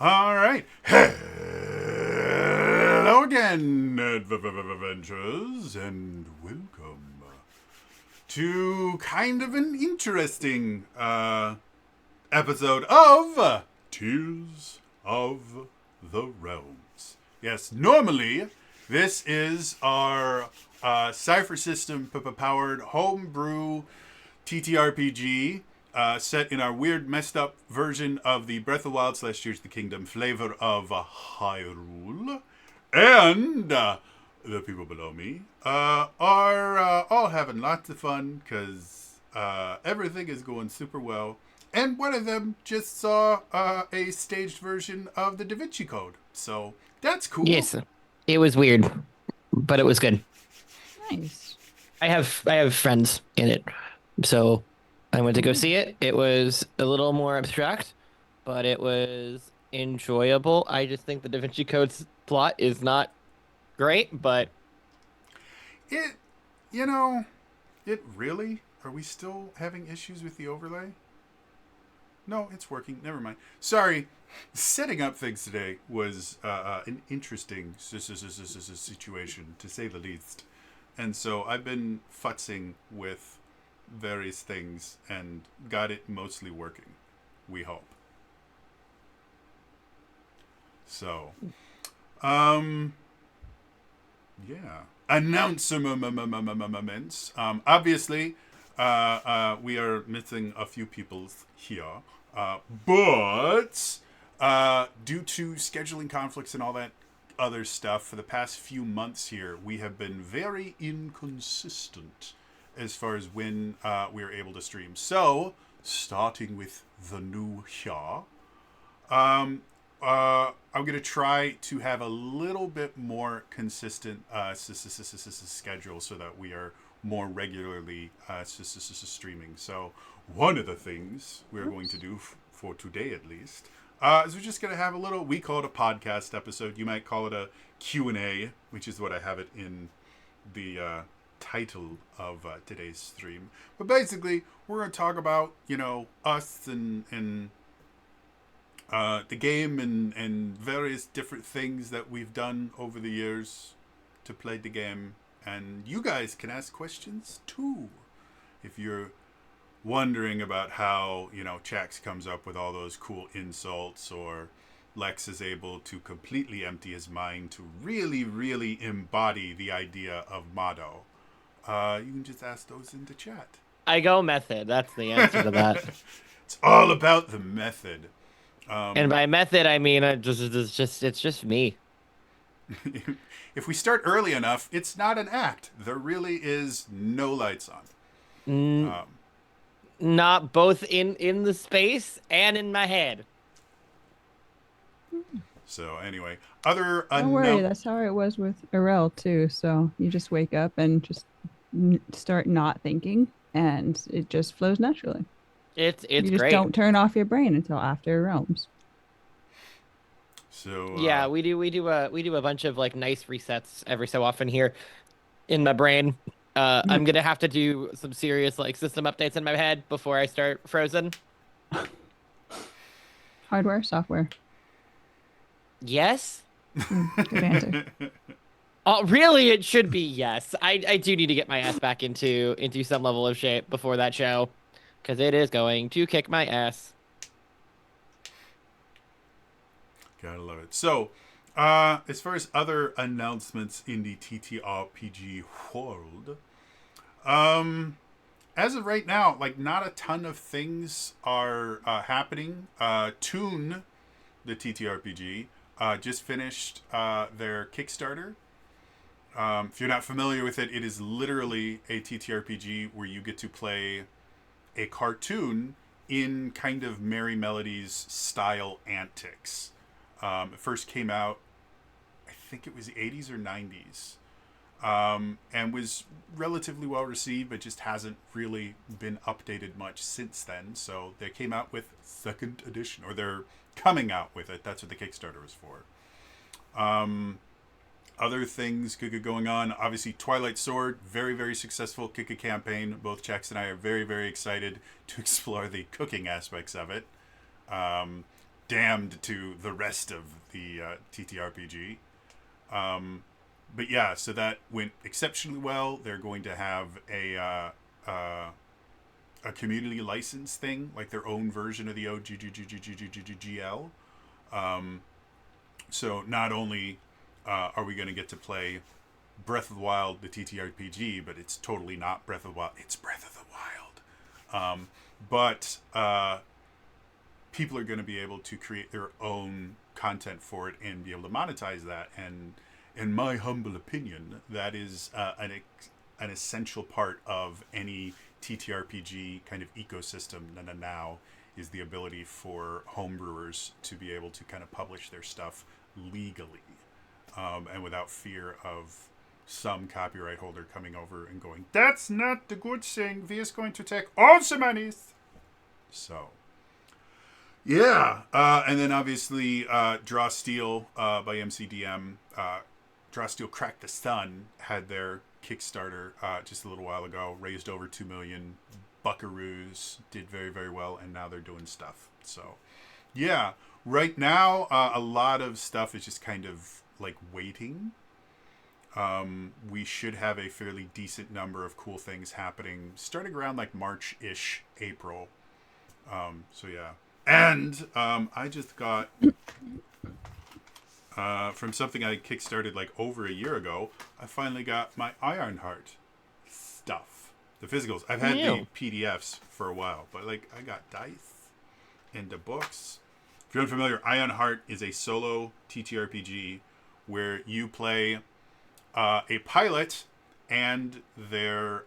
All right. Hello again, adventurers, and welcome to kind of an interesting episode of Tears of the Realms. Yes, normally this is our Cypher System powered homebrew TTRPG set in our weird, messed up version of the Breath of the Wild / Tears of the Kingdom flavor of Hyrule. And the people below me are all having lots of fun because everything is going super well. And one of them just saw a staged version of the Da Vinci Code. So that's cool. Yes, it was weird, but it was good. Nice. I have friends in it, so I went to go Oh, see it. It was a little more abstract, but it was enjoyable. I just think the Da Vinci Code's plot is not great, but It, you know, it really? Are we still having issues with the overlay? No, it's working. Never mind. Sorry. Setting up things today was an interesting situation, to say the least. And so I've been futzing with various things and got it mostly working. We hope. So, um, yeah. Announcements. Obviously, we are missing a few peoples here. But due to scheduling conflicts and all that other stuff, for the past few months here, we have been very inconsistent as far as when we are able to stream. So, starting with the new here, I'm gonna try to have a little bit more consistent schedule so that we are more regularly streaming. So one of the things we're going to do for today, at least, is we're just gonna have a little. We call it a podcast episode. You might call it a Q&A, which is what I have it in the title of today's stream. But basically, we're gonna talk about us and the game and various different things that we've done over the years to play the game. And you guys can ask questions too. If you're wondering about how, Chax comes up with all those cool insults, or Lex is able to completely empty his mind to really, really embody the idea of motto, you can just ask those in the chat. I go method. That's the answer to that. It's all about the method. And by method, I mean it's just me. If we start early enough, it's not an act. There really is no lights on. N Not both in the space and in my head. So anyway, other don't worry. unknown. That's how it was with Arel too. So you just wake up and just start not thinking, and it just flows naturally. It's You just great. don't turn off your brain until after realms. So Yeah, we do a bunch of like nice resets every so often here in my brain. I'm gonna have to do some serious like system updates in my head before I start Frozen. Hardware, software. Yes? Good answer. Oh, really? It should be yes. I do need to get my ass back into some level of shape before that show, because it is going to kick my ass. Gotta love it. So, as far as other announcements in the TTRPG world, as of right now, like not a ton of things are happening. Toon, the TTRPG, just finished their Kickstarter. If you're not familiar with it, it is literally a TTRPG where you get to play a cartoon in kind of Merry Melodies style antics. It first came out, I think it was the 80s or 90s, and was relatively well received, but just hasn't really been updated much since then. So they came out with second edition, or they're coming out with it. That's what the Kickstarter was for. Other things going on. Obviously, Twilight Sword, very, very successful Kika campaign. Both Jax and I are very, very excited to explore the cooking aspects of it. damned to the rest of the TTRPG. But yeah, so that went exceptionally well. They're going to have a community license thing, like their own version of the OGGGL. So not only are we going to get to play Breath of the Wild, the TTRPG, but it's totally not Breath of the Wild. It's Breath of the Wild. But people are going to be able to create their own content for it and be able to monetize that. And in my humble opinion, that is an essential part of any TTRPG kind of ecosystem now, is the ability for homebrewers to be able to kind of publish their stuff legally, and without fear of some copyright holder coming over and going, "That's not the good thing. We is going to take all the monies." So, yeah. And then obviously, Draw Steel by MCDM. Draw Steel Crack the Sun had their Kickstarter just a little while ago, raised over 2 million buckaroos, did very, very well, and now they're doing stuff. So, yeah. Right now, a lot of stuff is just kind of like waiting. We should have a fairly decent number of cool things happening starting around like March-ish, April. So yeah. And I just got from something I kickstarted like over a year ago, I finally got my Ironheart stuff. The physicals. I've had the PDFs for a while, but like I got dice and the books. If you're unfamiliar, Ironheart is a solo TTRPG where you play a pilot and their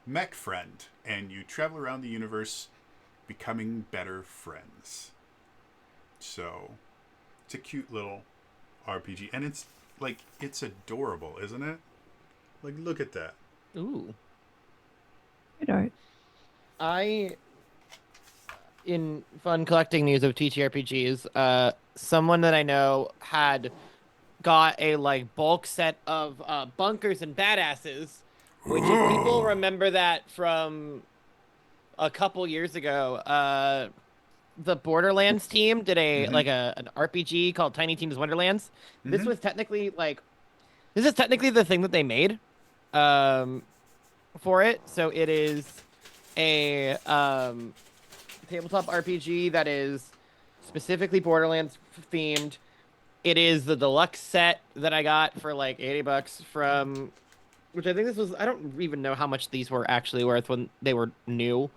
mech friend, and you travel around the universe becoming better friends. So it's a cute little RPG, and it's like, it's adorable, isn't it? Like, look at that. Ooh. Good art. In fun collecting news of TTRPGs, someone that I know had got a like bulk set of Bunkers and Badasses, which if people remember that from a couple years ago, the Borderlands team did an RPG called Tiny Tina's Wonderlands. This was technically this is technically the thing that they made for it. So it is a tabletop RPG that is specifically Borderlands themed. It is the deluxe set that I got for like $80 from, which I think this was, I don't even know how much these were actually worth when they were new,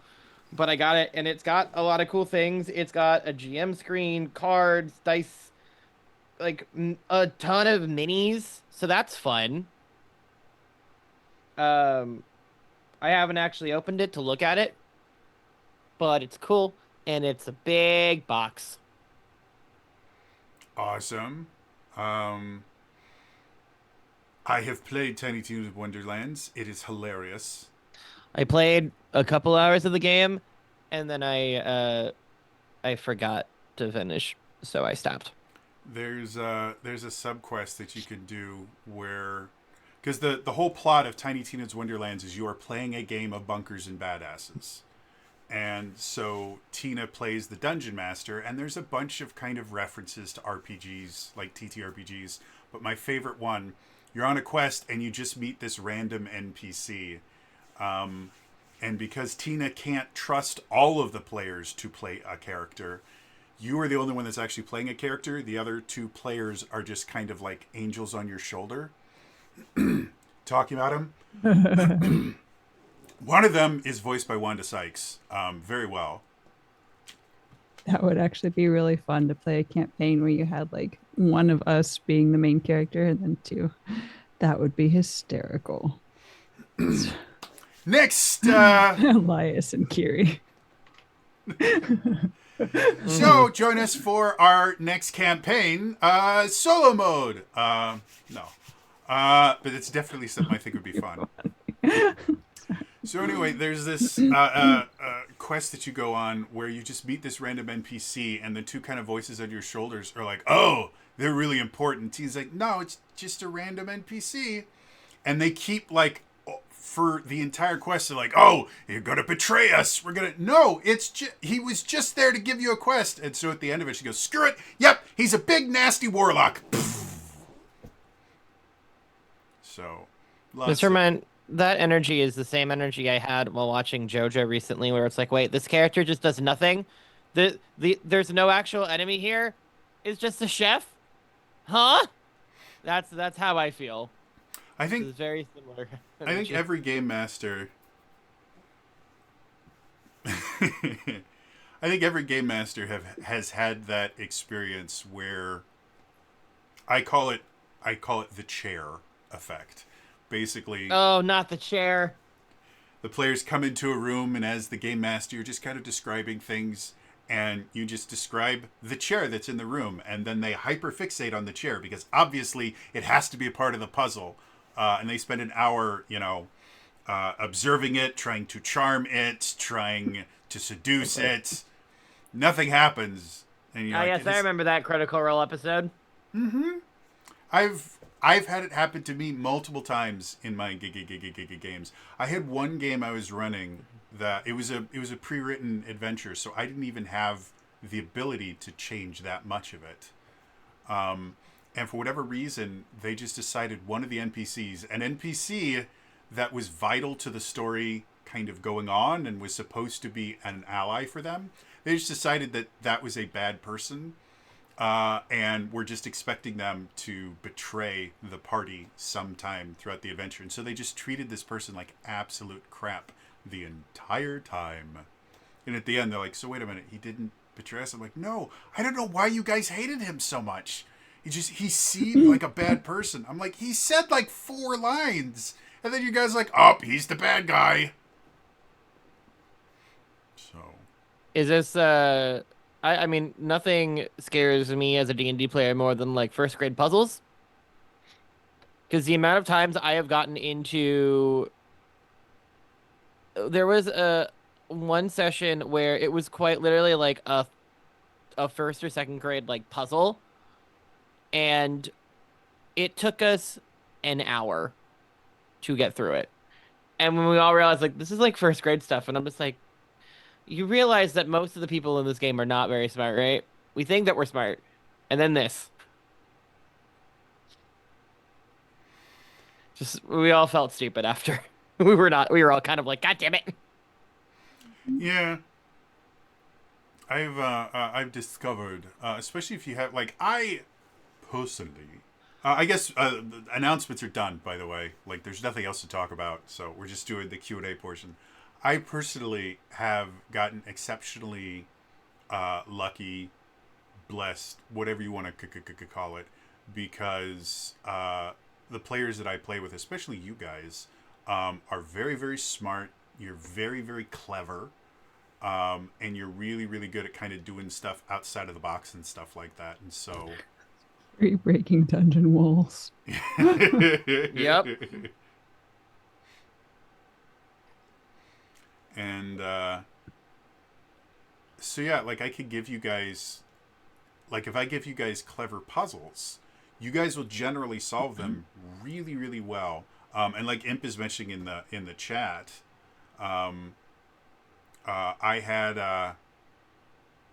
but I got it, and it's got a lot of cool things. It's got a GM screen, cards, dice, like a ton of minis, so that's fun. I haven't actually opened it to look at it, but it's cool, and it's a big box. Awesome. I have played Tiny Tina's Wonderlands. It is hilarious. I played a couple hours of the game, and then I forgot to finish, so I stopped. There's a subquest that you can do where, because the whole plot of Tiny Tina's Wonderlands is you are playing a game of Bunkers and Badasses. And so Tina plays the Dungeon Master, and there's a bunch of kind of references to RPGs, like TTRPGs. But my favorite one, you're on a quest and you just meet this random NPC. And because Tina can't trust all of the players to play a character, you are the only one that's actually playing a character. The other two players are just kind of like angels on your shoulder, talking about him. One of them is voiced by Wanda Sykes, very well. That would actually be really fun to play a campaign where you had like one of us being the main character and then two. That would be hysterical. Next, Elias and Kiri. So join us for our next campaign, solo mode. No, but it's definitely something I think would be fun. So anyway, there's this quest that you go on where you just meet this random NPC, and the two kind of voices on your shoulders are like, "Oh, they're really important." He's like, "No, it's just a random NPC," and they keep like for the entire quest, they're like, "Oh, you're gonna betray us. We're gonna." No, he was just there to give you a quest. And so at the end of it, she goes, "Screw it. Yep, he's a big nasty warlock." So, Just remind that energy is the same energy I had while watching JoJo recently, where it's like, wait, this character just does nothing. There's no actual enemy here. It's just a chef, huh? That's how I feel. I think It's very similar. I think every game master. I think every game master has had that experience where I call it the chair effect. Basically, Oh, not the chair. the players come into a room, and as the game master, you're just kind of describing things, and you just describe the chair that's in the room, and then they hyperfixate on the chair because obviously it has to be a part of the puzzle, and they spend an hour, observing it, trying to charm it, trying to seduce it. Nothing happens, and you're Yes, I remember that Critical Role episode. I've had it happen to me multiple times in my games. I had one game I was running that it was a pre-written adventure, so I didn't even have the ability to change that much of it. And for whatever reason, they just decided one of the NPCs, an NPC that was vital to the story kind of going on and was supposed to be an ally for them, they just decided that that was a bad person. And we're just expecting them to betray the party sometime throughout the adventure. And so they just treated this person like absolute crap the entire time. And at the end, they're like, so wait a minute, he didn't betray us? I'm like, no, I don't know why you guys hated him so much. He seemed like a bad person. I'm like, he said like 4 lines. And then you guys are like, oh, he's the bad guy. So. Is this I mean, nothing scares me as a D&D player more than like first grade puzzles. Because the amount of times I have gotten into, there was one session where it was quite literally like a first or second grade like puzzle, and it took us an hour to get through it. And when we all realized like this is like first grade stuff, and I'm just like, you realize that most of the people in this game are not very smart, right? We think that we're smart. And then this. Just, we all felt stupid after. We were not. We were all kind of like, God damn it. Yeah. I've discovered, especially if you have, like, I personally, I guess the announcements are done, by the way. Like, there's nothing else to talk about, so we're just doing the Q&A portion. I personally have gotten exceptionally lucky, blessed, whatever you want to call it, because the players that I play with, especially you guys, are very, very smart. You're very, very clever, and you're really, really good at kind of doing stuff outside of the box and stuff like that. And so, breaking dungeon walls. Yep. And so yeah, like I could give you guys, like if I give you guys clever puzzles, you guys will generally solve them really, really well. And like Imp is mentioning in the chat, I had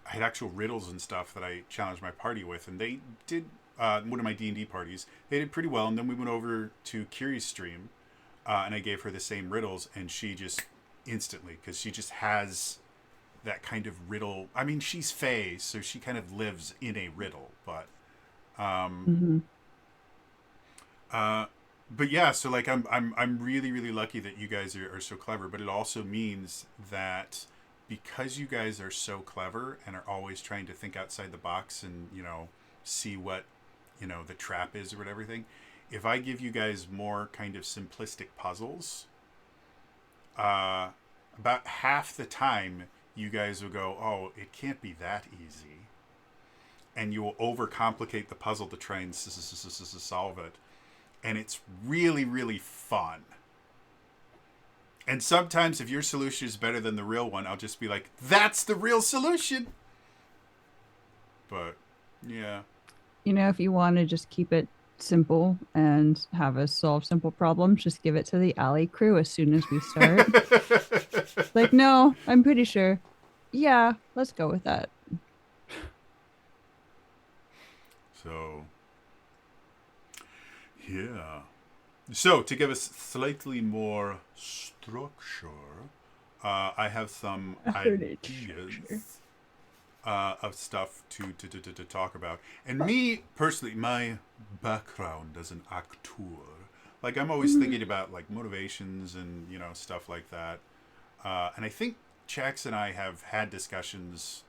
actual riddles and stuff that I challenged my party with, and they did one of my D&D parties. They did pretty well, and then we went over to Kiri's stream, and I gave her the same riddles, and she just instantly, because she just has that kind of riddle. I mean, she's Fae, so she kind of lives in a riddle, but but yeah, so like I'm really, really lucky that you guys are so clever, but it also means that because you guys are so clever and are always trying to think outside the box and, see what, the trap is or what everything, if I give you guys more kind of simplistic puzzles, about half the time you guys will go, oh, it can't be that easy. And you will overcomplicate the puzzle to try and solve it. And it's really, really fun. And sometimes if your solution is better than the real one, I'll just be like, that's the real solution. But, yeah. If you want to just keep it simple and have us solve simple problems. Just give it to the alley crew as soon as we start. Like, no, I'm pretty sure. Yeah, let's go with that. So, yeah. So, to give us slightly more structure, I have some ideas of stuff to talk about. And me, personally, my background as an actor, like, I'm always thinking about, like, motivations and, stuff like that. And I think Chax and I have had discussions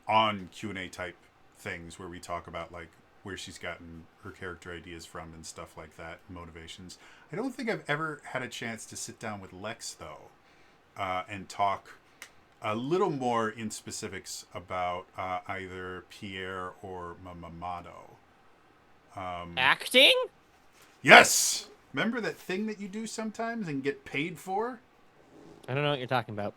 on Q&A type things where we talk about like where she's gotten her character ideas from and stuff like that, motivations. I don't think I've ever had a chance to sit down with Lex though, and talk a little more in specifics about either Pierre or Mamado. Acting? Yes! Remember that thing that you do sometimes and get paid for? I don't know what you're talking about.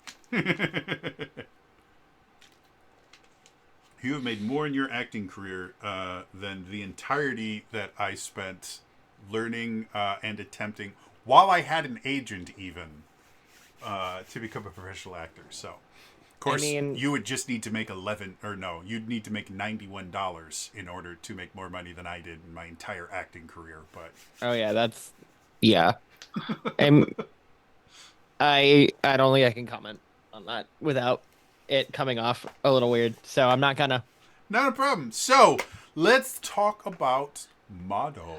You have made more in your acting career than the entirety that I spent learning and attempting while I had an agent even to become a professional actor. So, of course, you would just need to make you'd need to make $91 in order to make more money than I did in my entire acting career. But oh yeah, and I don't think I can comment on that without it coming off a little weird, so I'm not gonna. Not a problem. So let's talk about Mado.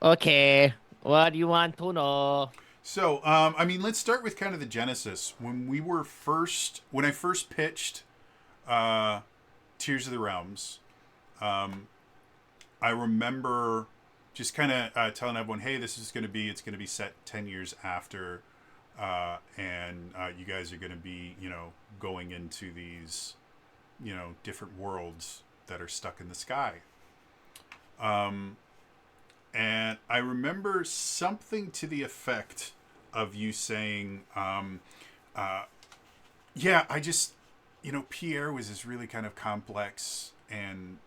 Okay, what do you want to know? So, let's start with kind of the genesis. When I first pitched Tears of the Realms, I remember just kind of telling everyone, "Hey, it's going to be set 10 years after, and you guys are going to be, going into these, different worlds that are stuck in the sky." And I remember something to the effect of you saying, yeah, I just, Pierre was this really kind of complex and,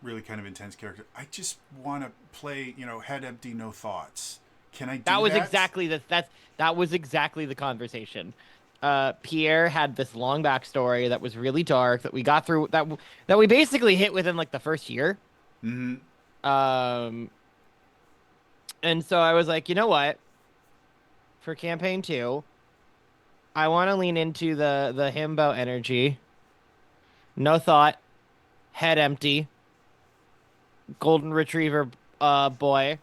really kind of intense character. I just want to play, head empty, no thoughts. Can I do that? That was exactly the conversation. Pierre had this long backstory that was really dark that we got through that we basically hit within like the first year. Mm-hmm. And so I was like, you know what? For campaign 2, I want to lean into the himbo energy. No thought, head empty, golden retriever boy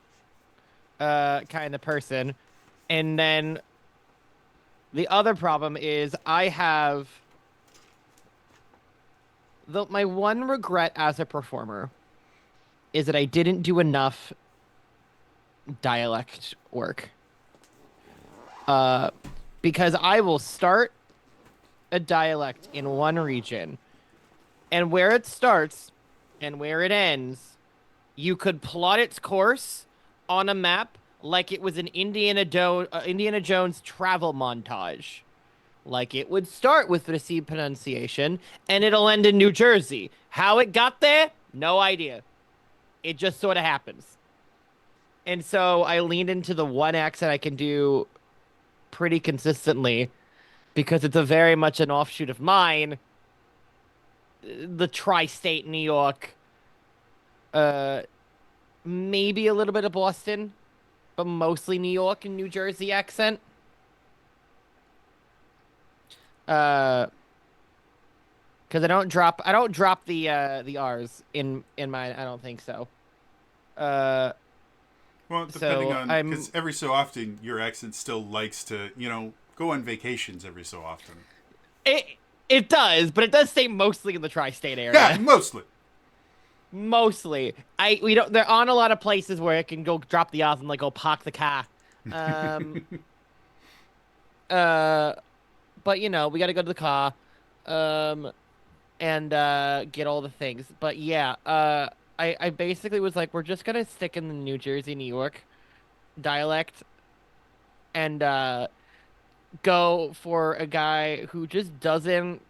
kind of person. And then the other problem is I have my one regret as a performer is that I didn't do enough dialect work. Because I will start a dialect in one region, and where it starts and where it ends, you could plot its course on a map like it was an Indiana Jones travel montage. Like it would start with the C pronunciation, and it'll end in New Jersey. How it got there? No idea. It just sort of happens. And so I leaned into the one accent I can do pretty consistently because it's a very much an offshoot of mine. The tri-state New York, maybe a little bit of Boston, but mostly New York and New Jersey accent. Because I don't drop the R's in mine. I don't think so. Well, depending on, because every so often your accent still likes to, go on vacations every so often. It does, but it does stay mostly in the tri-state area. Yeah, mostly. Mostly. We don't. There aren't a lot of places where it can go drop the R's and like go park the car. But we got to go to the car, and get all the things. But yeah, I basically was like, we're just gonna stick in the New Jersey, New York dialect, and go for a guy who just doesn't.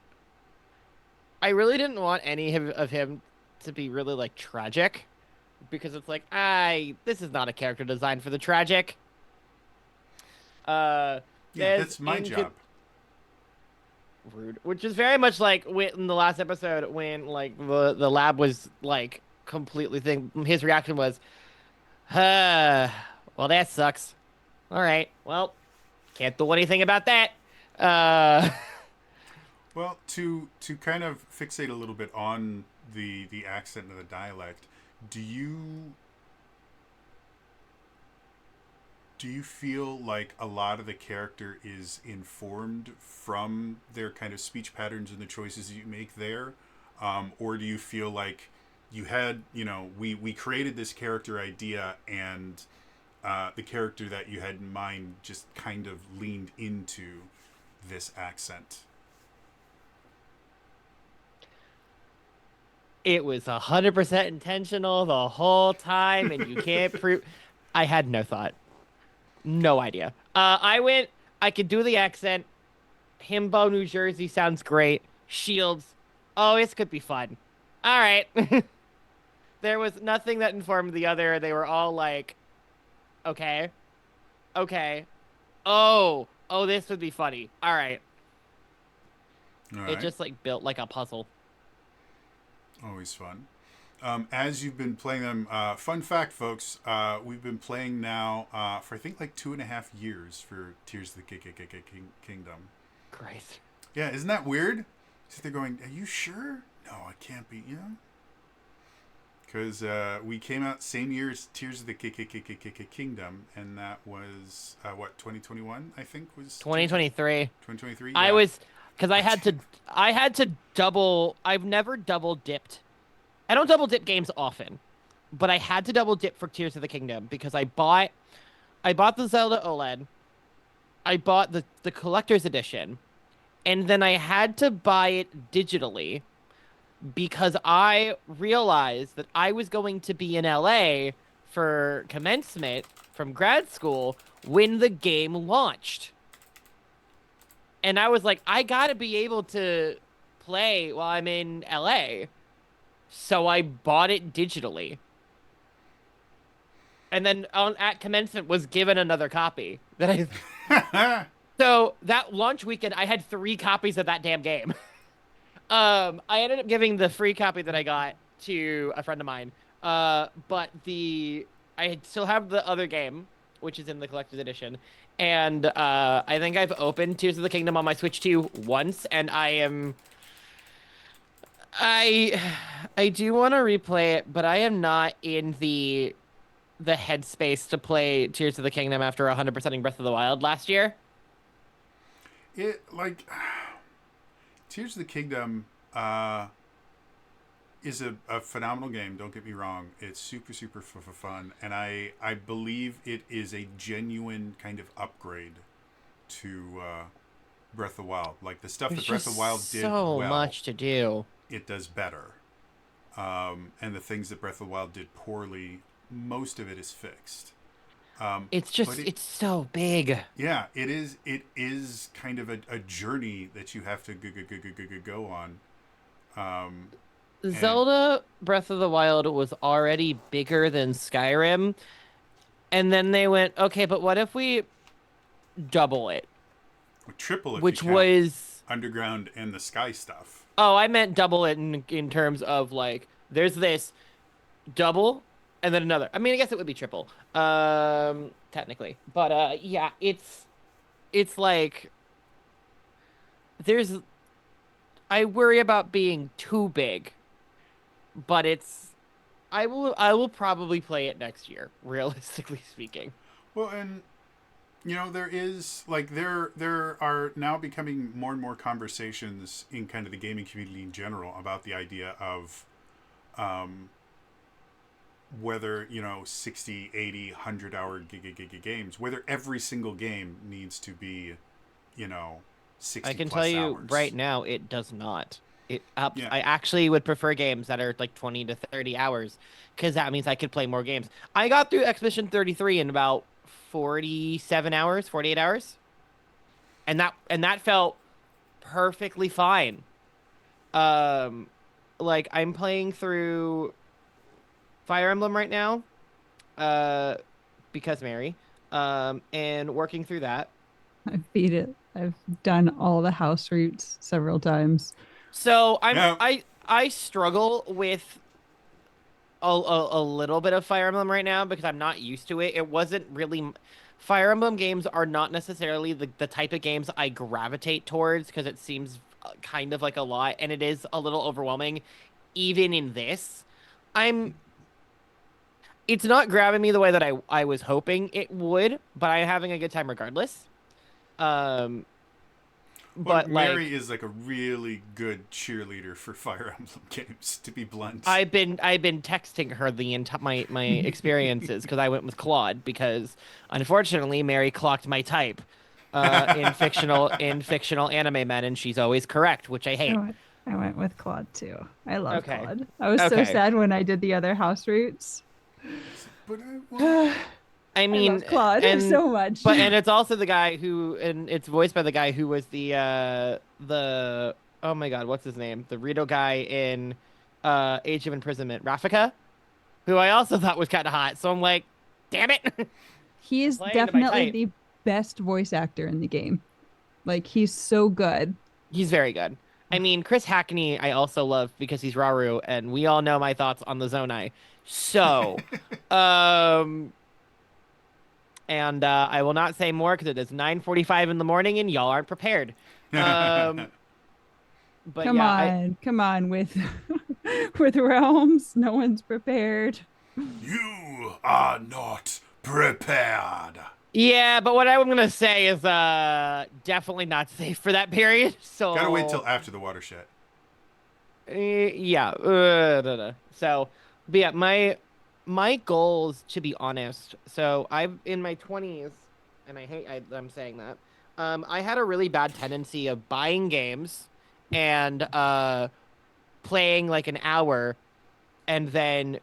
I really didn't want any of him to be really like tragic, because it's like, this is not a character design for the tragic. Yeah, There's that's my job. Rude, which is very much like in the last episode when like the lab was like completely thing. His reaction was, well, that sucks. All right, well, can't do anything about that. Uh, Well, to kind of fixate a little bit on the accent and the dialect, do you feel like a lot of the character is informed from their kind of speech patterns and the choices you make there, or do you feel like you had, we created this character idea and the character that you had in mind just kind of leaned into this accent? it was 100% intentional the whole time, and you can't prove. I had no thought, no idea. I could do the accent. Himbo, New Jersey sounds great. Shields. Oh, this could be fun. All right. There was nothing that informed the other. They were all like, okay, okay. Oh, this would be funny. All right. All It right. just like built like a puzzle. Always fun. As you've been playing them, fun fact, folks, we've been playing now for I think like 2.5 years for Tears of the Kingdom. Christ. Yeah, isn't that weird? So they're going, are you sure? No, I can't be, Because we came out same year as Tears of the Kingdom, and that was, 2021, I think was? 2023. 2023? I Yeah. was, because I had to double. I've never double dipped. I don't double dip games often, but I had to double dip for Tears of the Kingdom because I bought the Zelda OLED. I bought the collector's edition, and then I had to buy it digitally because I realized that I was going to be in LA for commencement from grad school when the game launched. And I was like, I gotta be able to play while I'm in LA. So I bought it digitally. And then at commencement was given another copy. So that launch weekend, I had 3 copies of that damn game. I ended up giving the free copy that I got to a friend of mine. But I still have the other game, which is in the collector's edition, and I think I've opened Tears of the Kingdom on my Switch 2 once, and I I do want to replay it, but I am not in the headspace to play Tears of the Kingdom after 100%ing Breath of the Wild last year. It, like, Tears of the Kingdom is a phenomenal game. Don't get me wrong; it's super super fun, and I believe it is a genuine kind of upgrade to Breath of the Wild. Like the stuff There's that Breath of just the Wild did so well, much to do. it does better. And the things that Breath of the Wild did poorly, most of it is fixed. It's But just it's so big. yeah, it is. It is kind of a journey that you have to go on. Um, and Zelda Breath of the Wild was already bigger than Skyrim, and then they went, okay, but what if we double it? triple if you Which count was, underground and the sky stuff. oh, I meant double it in terms of like, there's this double and then another. I mean, I guess it would be triple, technically, but yeah, it's like there's. I worry about being too big, but I will probably play it next year, realistically speaking. Well, and there is like there are now becoming more and more conversations in kind of the gaming community in general about the idea of um, whether 60, 80, 100 hour games, whether every single game needs to be 60 I can plus tell you hours. right now, it does not. Yeah. I actually would prefer games that are like 20 to 30 hours, because that means I could play more games. I got through Expedition 33 in about 47 hours, 48 hours, and that felt perfectly fine. Um, like I'm playing through Fire Emblem right now, because Mary, and working through that. I've beat it. I've done all the house routes several times. So Yeah. I struggle with a little bit of Fire Emblem right now because I'm not used to it. It wasn't really. Fire Emblem games are not necessarily the type of games I gravitate towards because it seems kind of like a lot, and it is a little overwhelming, even in this. I'm. It's not grabbing me the way that I was hoping it would, but I'm having a good time regardless. Um, Well, but like. Mary is like a really good cheerleader for Fire Emblem games, to be blunt. I've been texting her the entire my experiences because I went with Claude because unfortunately Mary clocked my type in fictional anime men and she's always correct, which I hate. I went with Claude too. I love Okay. Claude. I was so Okay. sad when I did the other house routes. But well, I I mean, love Claude and so much. but and it's also the guy who and it's voiced by the guy who was the oh my god, what's his name? The Rito guy in Age of Imprisonment, Rafika, who I also thought was kind of hot. So I'm like, damn it. He is Playing to my definitely type. the best voice actor in the game. Like he's so good. He's very good. I mean, Chris Hackney, I also love because he's Raru, and we all know my thoughts on the Zonai. So, and I will not say more because it is 9:45 in the morning, and y'all aren't prepared. But Come yeah, come on with with realms. No one's prepared. you are not prepared. yeah. But what I'm gonna say is, definitely not safe for that period. So Gotta wait till after the watershed. Yeah. So, but yeah, my goals, to be honest. So I'm in my 20s, and I'm saying that. I had a really bad tendency of buying games and playing like an hour and then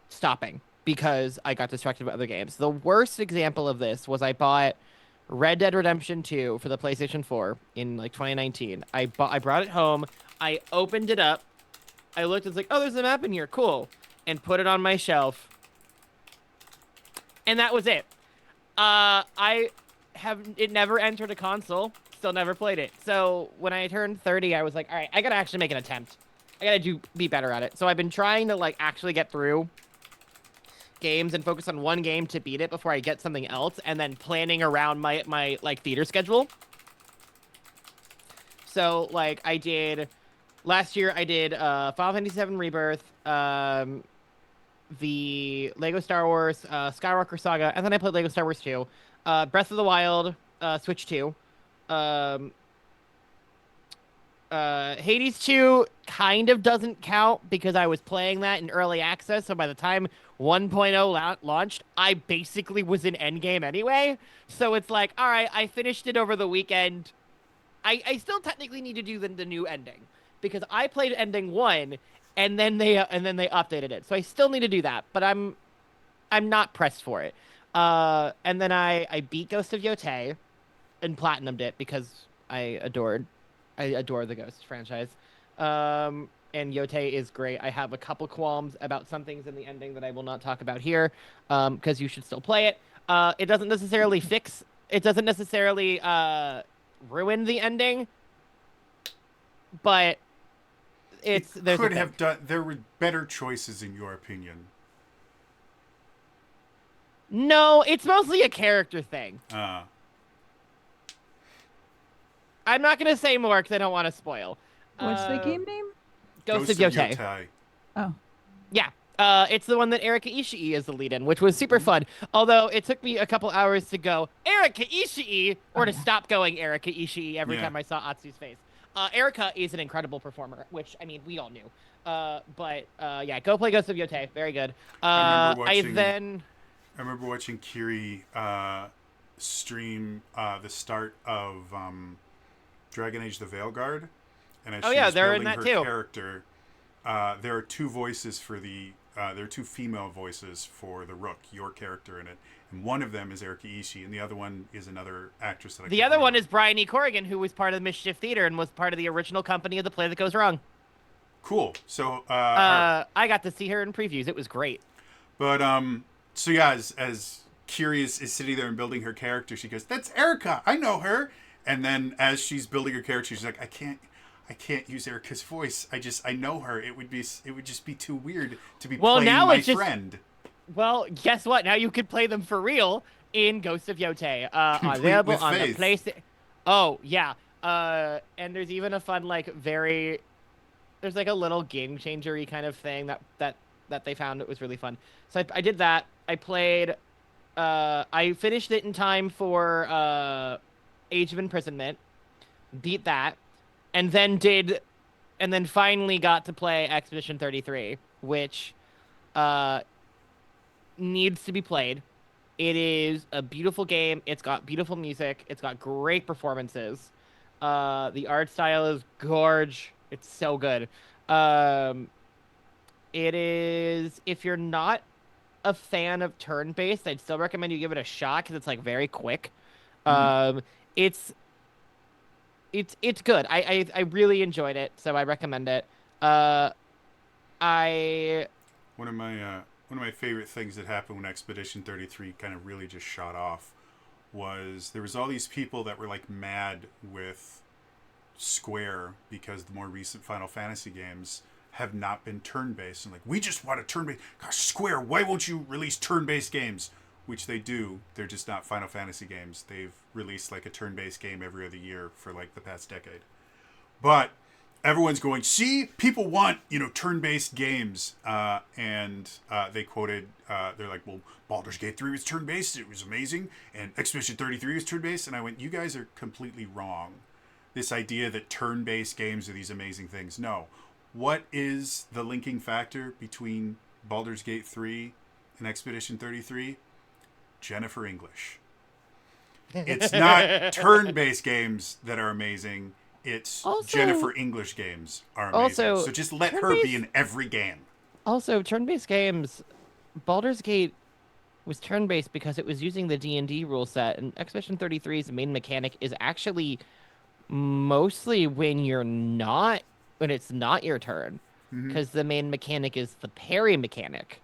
stopping because I got distracted by other games. The worst example of this was I bought Red Dead Redemption 2 for the PlayStation 4 in like 2019. I brought it home. I opened it up. I looked and was like, oh, there's a map in here. Cool. And put it on my shelf. And that was it. It never entered a console. Still never played it. So when I turned 30, I was like, all right, I gotta actually make an attempt. I gotta be better at it. So I've been trying to like actually get through games and focus on one game to beat it before I get something else, and then planning around my like theater schedule. So like last year I did Final Fantasy VII Rebirth, the Lego Star Wars Skywalker Saga, and then I played Lego Star Wars 2, Breath of the Wild, Switch 2, Hades 2 kind of doesn't count because I was playing that in early access, so by the time 1.0 launched, I basically was in endgame anyway. So it's like, all right, I finished it over the weekend. I still technically need to do the new ending because I played ending 1 and then they updated it. So I still need to do that, but I'm not pressed for it. And then I beat Ghost of Yotei and platinumed it because I adore the Ghost franchise. And Yotei is great. I have a couple qualms about some things in the ending that I will not talk about here, because you should still play it. It doesn't necessarily ruin the ending, but There were better choices in your opinion. No, it's mostly a character thing. I'm not gonna say more because I don't want to spoil. What's the game name? Ghost of Yotei. Oh. Yeah. It's the one that Erika Ishii is the lead in, which was super fun. Although it took me a couple hours to go, Erika Ishii, or to stop going Erika Ishii every time I saw Atsu's face. Erika is an incredible performer, which, I mean, we all knew. But yeah, go play Ghost of Yotei. Very good. I remember watching Kiri stream the start of Dragon Age: The Veilguard, and as she was they're building in that her too. character, there are two voices for there are two female voices for the Rook, your character in it, and one of them is Erika Ishii, and the other one is another actress that The other one is Brian E. Corrigan, who was part of the Mischief Theater and was part of the original company of The Play That Goes Wrong. Cool. So I got to see her in previews. It was great. But so yeah, as Curious is sitting there and building her character, she goes, "That's Erica. I know her." And then as she's building her character, she's like, I can't use Erica's voice. I know her. It would just be too weird to be Well, playing now my it's just friend. Well, guess what? Now you could play them for real in Ghost of Yotei. Complete Available with on Faith. the PlayStation. Oh yeah. And there's even a fun there's like a little game changery kind of thing that they found. It was really fun. So I did that. I played. I finished it in time for Age of Imprisonment. Beat that, and then finally got to play Expedition 33, which needs to be played. It is a beautiful game. It's got beautiful music. It's got great performances. The art style is gorge. It's so good. Um, it is, if you're not a fan of turn-based, I'd still recommend you give it a shot because it's like very quick. Um, it's it's good. I really enjoyed it, so I recommend it. Uh, I One of my favorite things that happened when Expedition 33 kind of really just shot off was there was all these people that were like mad with Square because the more recent Final Fantasy games have not been turn-based, and like, we just want a turn-based. Gosh, Square, why won't you release turn-based games? Which they do. They're just not Final Fantasy games. They've released like a turn-based game every other year for like the past decade. But everyone's going, see, people want, turn-based games. And they quoted, they're like, well, Baldur's Gate 3 was turn-based. It was amazing. And Expedition 33 was turn-based. And I went, you guys are completely wrong. This idea that turn-based games are these amazing things. No. What is the linking factor between Baldur's Gate 3 and Expedition 33? Jennifer English. It's not turn-based games that are amazing. It's Also- Jennifer English games are amazing. Also, So just let her turn-based- be in every game. Also, turn-based games, Baldur's Gate was turn-based because it was using the D&D rule set, and Expedition 33's main mechanic is actually mostly when it's not your turn, because the main mechanic is the parry mechanic.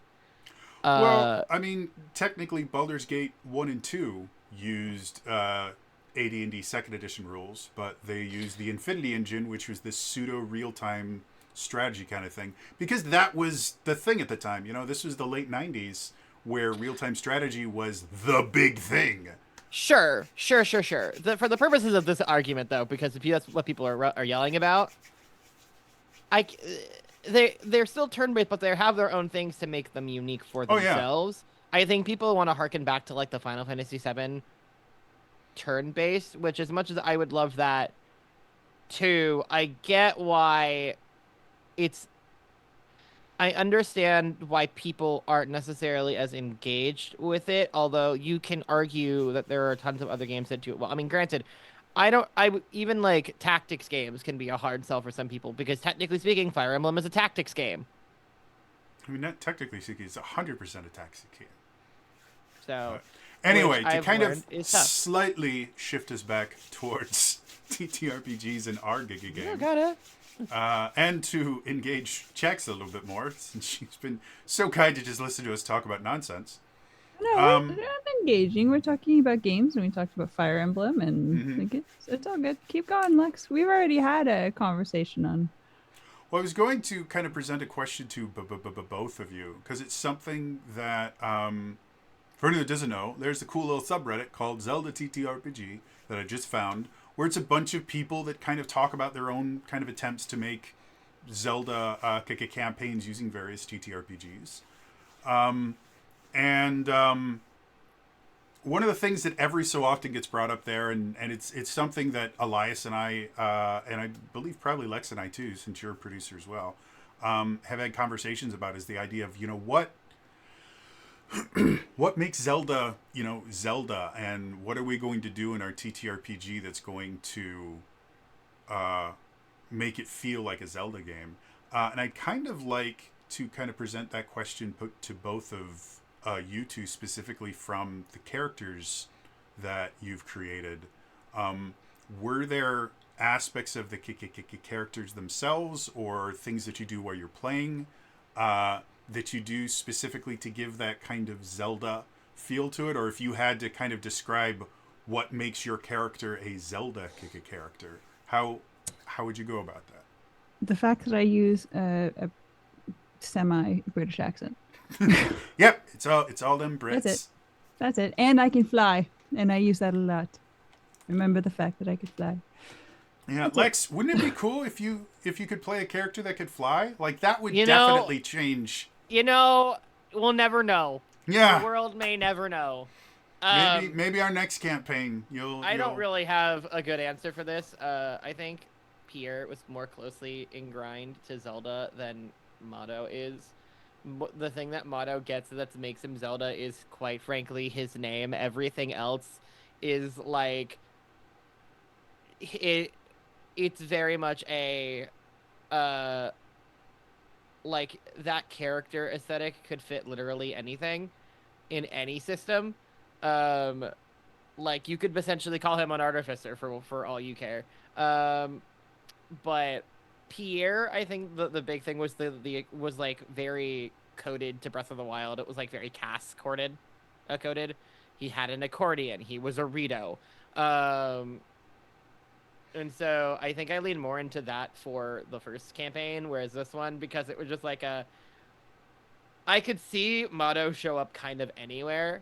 Well, I mean, technically, Baldur's Gate 1 and 2 used AD&D 2nd Edition rules, but they used the Infinity Engine, which was this pseudo-real-time strategy kind of thing, because that was the thing at the time. This was the late 90s, where real-time strategy was the big thing. Sure. For the purposes of this argument, though, because if that's what people are yelling about, they're still turn-based, but they have their own things to make them unique for themselves. I think people want to harken back to like the Final Fantasy VII turn-based, which, as much as I would love that too, I get why I understand why people aren't necessarily as engaged with it, although you can argue that there are tons of other games that do it well. I mean, granted, even like tactics games can be a hard sell for some people because technically speaking, Fire Emblem is a tactics game. I mean, not technically speaking, it's 100% a tactics game. So, anyway, which to I've kind learned of is tough. slightly shift us back towards TTRPGs and our Giga game. Yeah, gotta. And to engage Chex a little bit more, since she's been so kind to just listen to us talk about nonsense. No, we're not engaging. We're talking about games, and we talked about Fire Emblem, and like it's all good. Keep going, Lex. We've already had a conversation on. Well, I was going to kind of present a question to both of you, because it's something that, for anyone that doesn't know, there's a cool little subreddit called Zelda TTRPG that I just found, where it's a bunch of people that kind of talk about their own kind of attempts to make Zelda campaigns using various TTRPGs. One of the things that every so often gets brought up there, and it's something that Elias and I, and I believe probably Lex and I too, since you're a producer as well, have had conversations about, is the idea of, what makes Zelda, Zelda, and what are we going to do in our TTRPG that's going to make it feel like a Zelda game? And I'd kind of like to kind of present that question put to both of you two, specifically from the characters that you've created. Were there aspects of the characters themselves or things that you do while you're playing that you do specifically to give that kind of Zelda feel to it, or if you had to kind of describe what makes your character a Zelda character, how would you go about that? The fact that I use a semi British accent. Yep, it's all them Brits. That's it. That's it. And I can fly, and I use that a lot. Remember the fact that I could fly. Yeah, That's Lex, wouldn't it be cool if you could play a character that could fly? Like that would You know- definitely change. You know, we'll never know. Yeah, The world may never know. maybe our next campaign I don't really have a good answer for this. I think Pierre was more closely ingrained to Zelda than Motto is. The thing that Motto gets that makes him Zelda is, quite frankly, his name. Everything else is like it. It's very much a like that character aesthetic could fit literally anything in any system. Um, like you could essentially call him an artificer for all you care. But Pierre, I think the big thing was the was like very coded to Breath of the Wild. It was like very cast coded. He had an accordion. He was a Rito. And so I think I lean more into that for the first campaign, whereas this one, because it was just like I could see Motto show up kind of anywhere,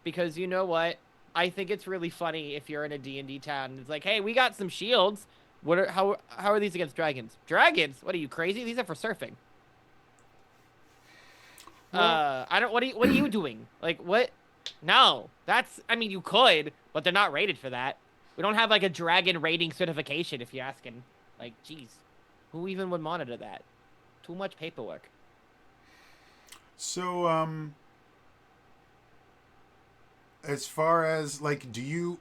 because you know what? I think it's really funny if you're in a D&D town and it's like, hey, we got some shields. How are these against dragons? Dragons? What are you, crazy? These are for surfing. Well- what are you doing? Like what? No, I mean you could, but they're not rated for that. We don't have like a dragon rating certification if you're asking. Like, geez, who even would monitor that? Too much paperwork. So, as far as like, do you?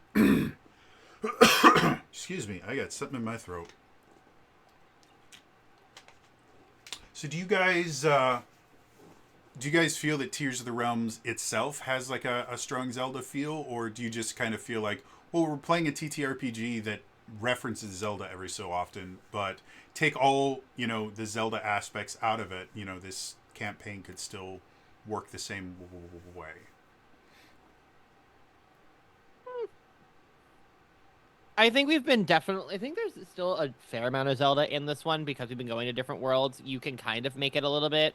Excuse me, I got something in my throat. So, do you guys feel that Tears of the Realms itself has like a strong Zelda feel, or do you just kind of feel like, well, we're playing a TTRPG that references Zelda every so often, but take all, the Zelda aspects out of it, this campaign could still work the same way? I think I think there's still a fair amount of Zelda in this one because we've been going to different worlds. You can kind of make it a little bit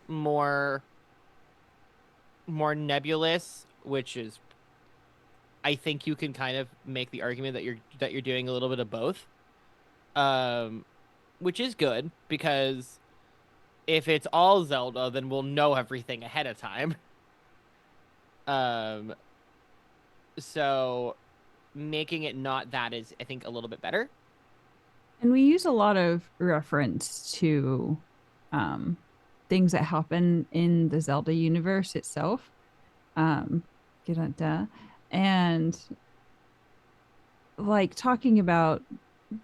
more nebulous, which is, I think you can kind of make the argument that you're doing a little bit of both, which is good, because if it's all Zelda, then we'll know everything ahead of time. So making it not that is, I think, a little bit better. And we use a lot of reference to things that happen in the Zelda universe itself. And like talking about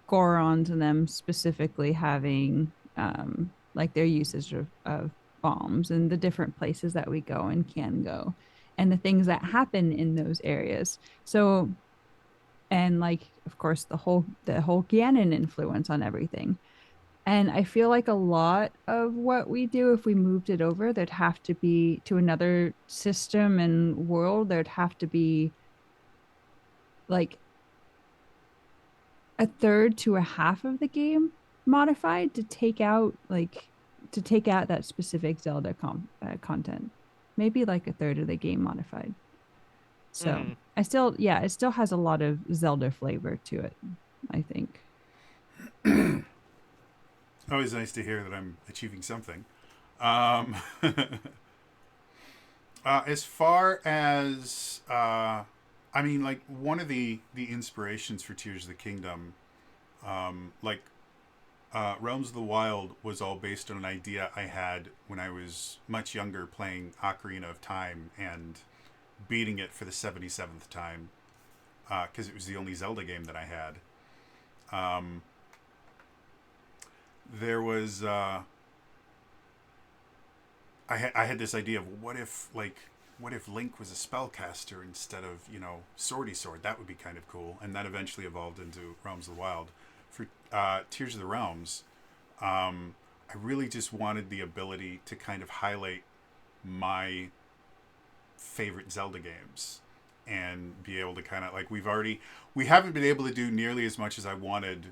Gorons and them specifically having like their usage of bombs and the different places that we go and can go and the things that happen in those areas. So, and like of course the whole Ganon influence on everything. And I feel like a lot of what we do, if we moved it over, there'd have to be to another system and world, there'd have to be like a third to a half of the game modified to take out that specific Zelda content. Maybe like a third of the game modified. So it still has a lot of Zelda flavor to it, I think. Always nice to hear that I'm achieving something. As far as I mean, like one of the inspirations for Tears of the Kingdom, Realms of the Wild was all based on an idea I had when I was much younger, playing Ocarina of Time and beating it for the 77th time, because it was the only Zelda game that I had. There was I had this idea of what if Link was a spellcaster instead of Swordy Sword. That would be kind of cool, and that eventually evolved into Realms of the Wild. For Tears of the Realms, I really just wanted the ability to kind of highlight my favorite Zelda games and be able to kind of like we haven't been able to do nearly as much as I wanted,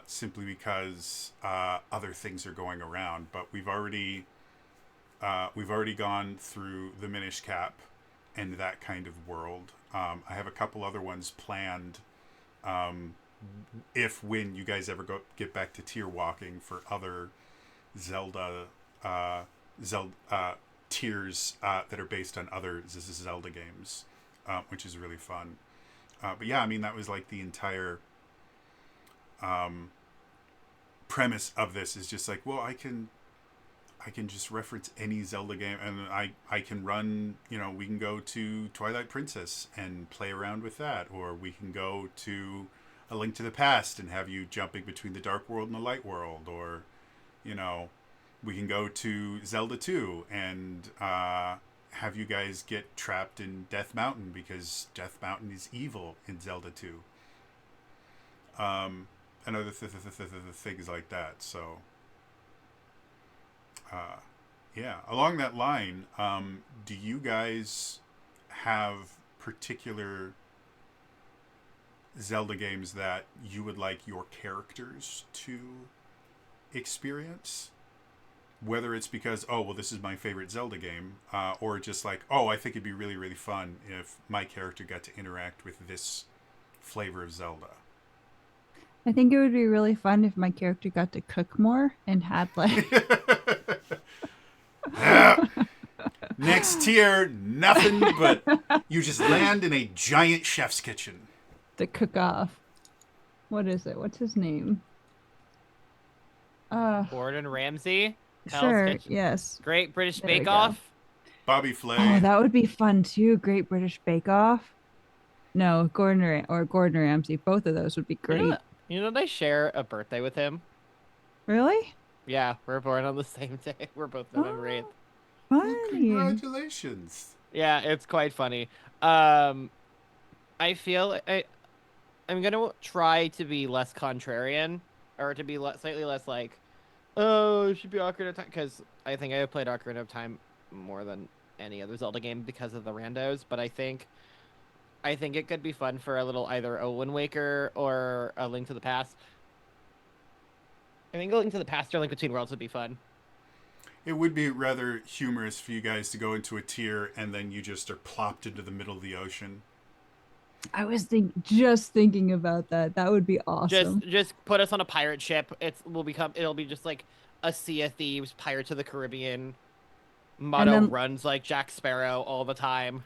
simply because other things are going around. But we've already gone through the Minish Cap and that kind of world. I have a couple other ones planned. If when you guys ever get back to tier walking for other Zelda tiers that are based on other Zelda games, which is really fun. But yeah, I mean that was like the entire premise of this is just like, well, I can just reference any Zelda game, and I can run, we can go to Twilight Princess and play around with that, or we can go to A Link to the Past and have you jumping between the Dark World and the Light World, or, we can go to Zelda 2 and have you guys get trapped in Death Mountain because Death Mountain is evil in Zelda 2. And other things like that, so... yeah, along that line, do you guys have particular Zelda games that you would like your characters to experience? Whether it's because, oh, well, this is my favorite Zelda game, or just like, oh, I think it'd be really, really fun if my character got to interact with this flavor of Zelda. I think it would be really fun if my character got to cook more and had like Next tier, nothing but you just land in a giant chef's kitchen. to cook off. What is it? What's his name? Gordon Ramsay. Hell's Sure. Kitchen. Yes. Great British There we Bake go. Off. Bobby Flay. Oh, that would be fun too. Great British Bake Off. No, Gordon Ramsay. Both of those would be great. You know, they share a birthday with him. Really? Yeah, we're born on the same day. We're both November 8th. Funny. Congratulations. Yeah, it's quite funny. I feel I'm gonna try to be less contrarian, or to be slightly less like, oh, it should be Ocarina of Time, because I think I have played Ocarina of Time more than any other Zelda game because of the randos. But I think it could be fun for a little either a Wind Waker or a Link to the Past. I think a Link to the Past or Link Between Worlds would be fun. It would be rather humorous for you guys to go into a tier and then you just are plopped into the middle of the ocean. I was just thinking about that. That would be awesome. Just put us on a pirate ship. It'll be just like a Sea of Thieves, Pirates of the Caribbean. Motto runs like Jack Sparrow all the time.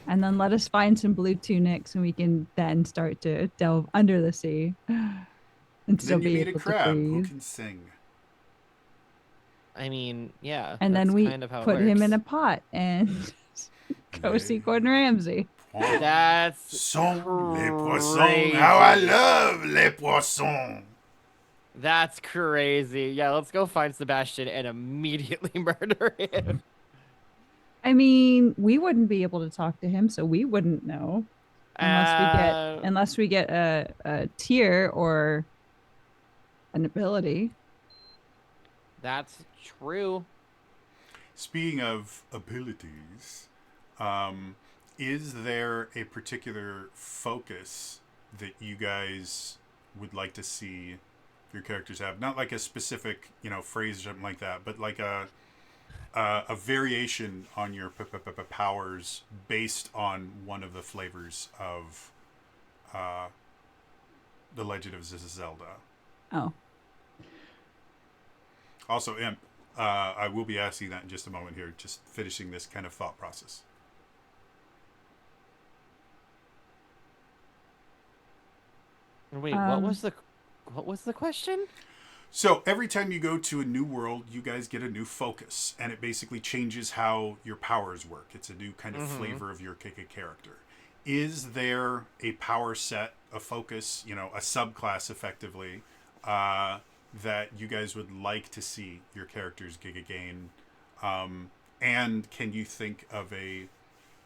And then let us find some blue tunics, and we can then start to delve under the sea and still then you be meet able a crab to who breathe. can sing. I mean, yeah. And that's then we kind of how it put him in a works. pot and go see Gordon Ramsay. That's Sont les poissons. crazy. How I love les poissons. That's crazy. Yeah, let's go find Sebastian and immediately murder him. I mean, we wouldn't be able to talk to him, so we wouldn't know unless we get a tier or an ability. That's true. Speaking of abilities, is there a particular focus that you guys would like to see your characters have? Not like a specific, phrase or something like that, but like a variation on your powers based on one of the flavors of The Legend of Zelda. Oh. Also, Imp, I will be asking that in just a moment here, just finishing this kind of thought process. Wait, what was the question? So every time you go to a new world, you guys get a new focus, and it basically changes how your powers work. It's a new kind of flavor of your character. Is there a power set, a focus, a subclass effectively, that you guys would like to see your characters gain? And can you think of a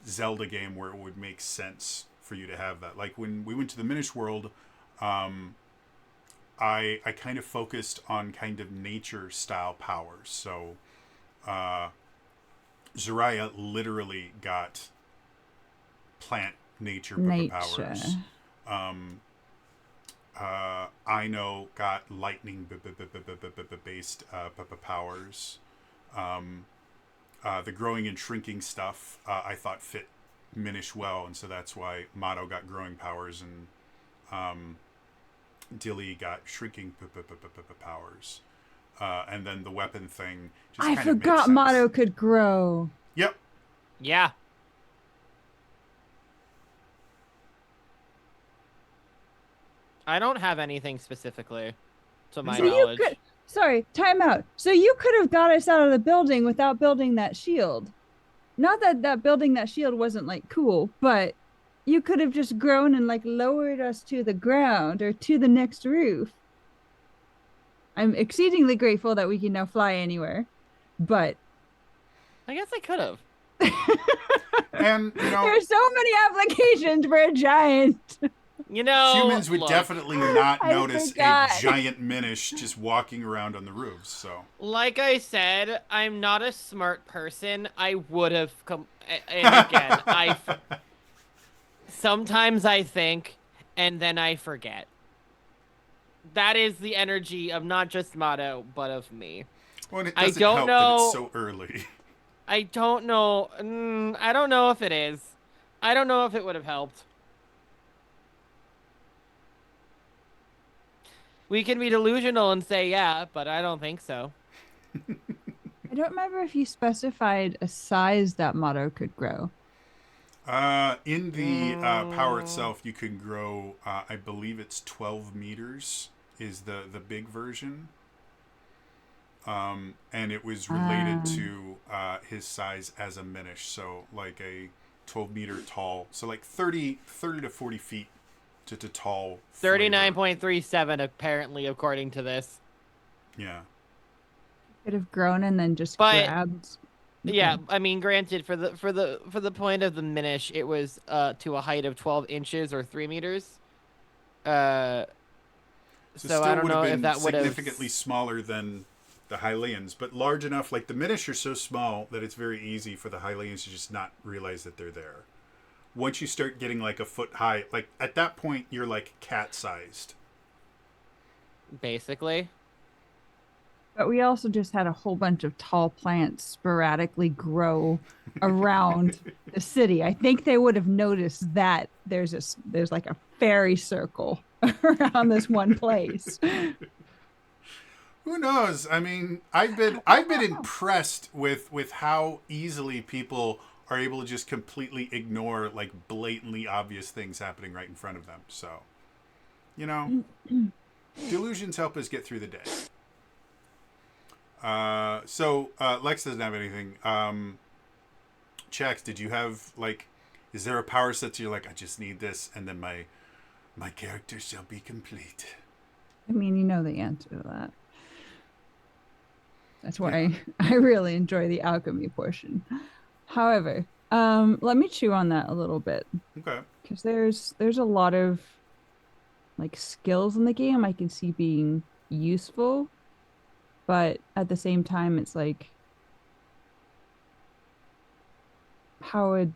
Zelda game where it would make sense for you to have that? Like when we went to the Minish World, I kind of focused on kind of nature style powers. So Zarya literally got plant nature Nature. powers. Ino got lightning based powers. The growing and shrinking stuff I thought fit Minish well, and so that's why Mato got growing powers and Dilly got shrinking powers. And then the weapon thing just I kind of makes forgot sense. Mato could grow. Yep. Yeah. I don't have anything specifically, to my So you knowledge. could. Sorry, time out. So you could have got us out of the building without building that shield. Not that building that shield wasn't like cool, but you could have just grown and like lowered us to the ground or to the next roof. I'm exceedingly grateful that we can now fly anywhere, but I guess I could have. And, you know, there's so many applications for a giant. You know, humans would look, definitely not I notice forgot. a giant Minish just walking around on the roofs, so. like I said, I'm not a smart person. I would have come. And again, sometimes I think, and then I forget. That is the energy of not just Mato, but of me. Well, and it I doesn't don't help know- that it's so early. I don't know. I don't know if it is. I don't know if it would have helped. We can be delusional and say yeah, but I don't think so. I don't remember if you specified a size that Mato could grow. In the power itself, you can grow, I believe it's 12 meters is the big version. And it was related to his size as a Minish. So like a 12 meter tall. So like 30 to 40 feet to tall. 39.37 apparently, according to this. Yeah. Could have grown and then just But- grabbed. Yeah, Okay. I mean, granted, for the point of the Minish, it was to a height of 12 inches or 3 meters. So still I don't would know have if been that would have. significantly smaller than the Hylians, but large enough. Like the Minish are so small that it's very easy for the Hylians to just not realize that they're there. Once you start getting like a foot high, like at that point you're like cat sized. Basically. But we also just had a whole bunch of tall plants sporadically grow around the city. I think they would have noticed that there's like a fairy circle around this one place. Who knows? I mean, I've been impressed with how easily people are able to just completely ignore like blatantly obvious things happening right in front of them. So, you know, delusions help us get through the day. So Lex doesn't have anything. Chax, did you have like? Is there a power set that you're like, I just need this, and then my character shall be complete? I mean, you know the answer to that. That's why I really enjoy the alchemy portion. However, let me chew on that a little bit Okay. because there's a lot of like skills in the game I can see being useful, but at the same time, it's like, how would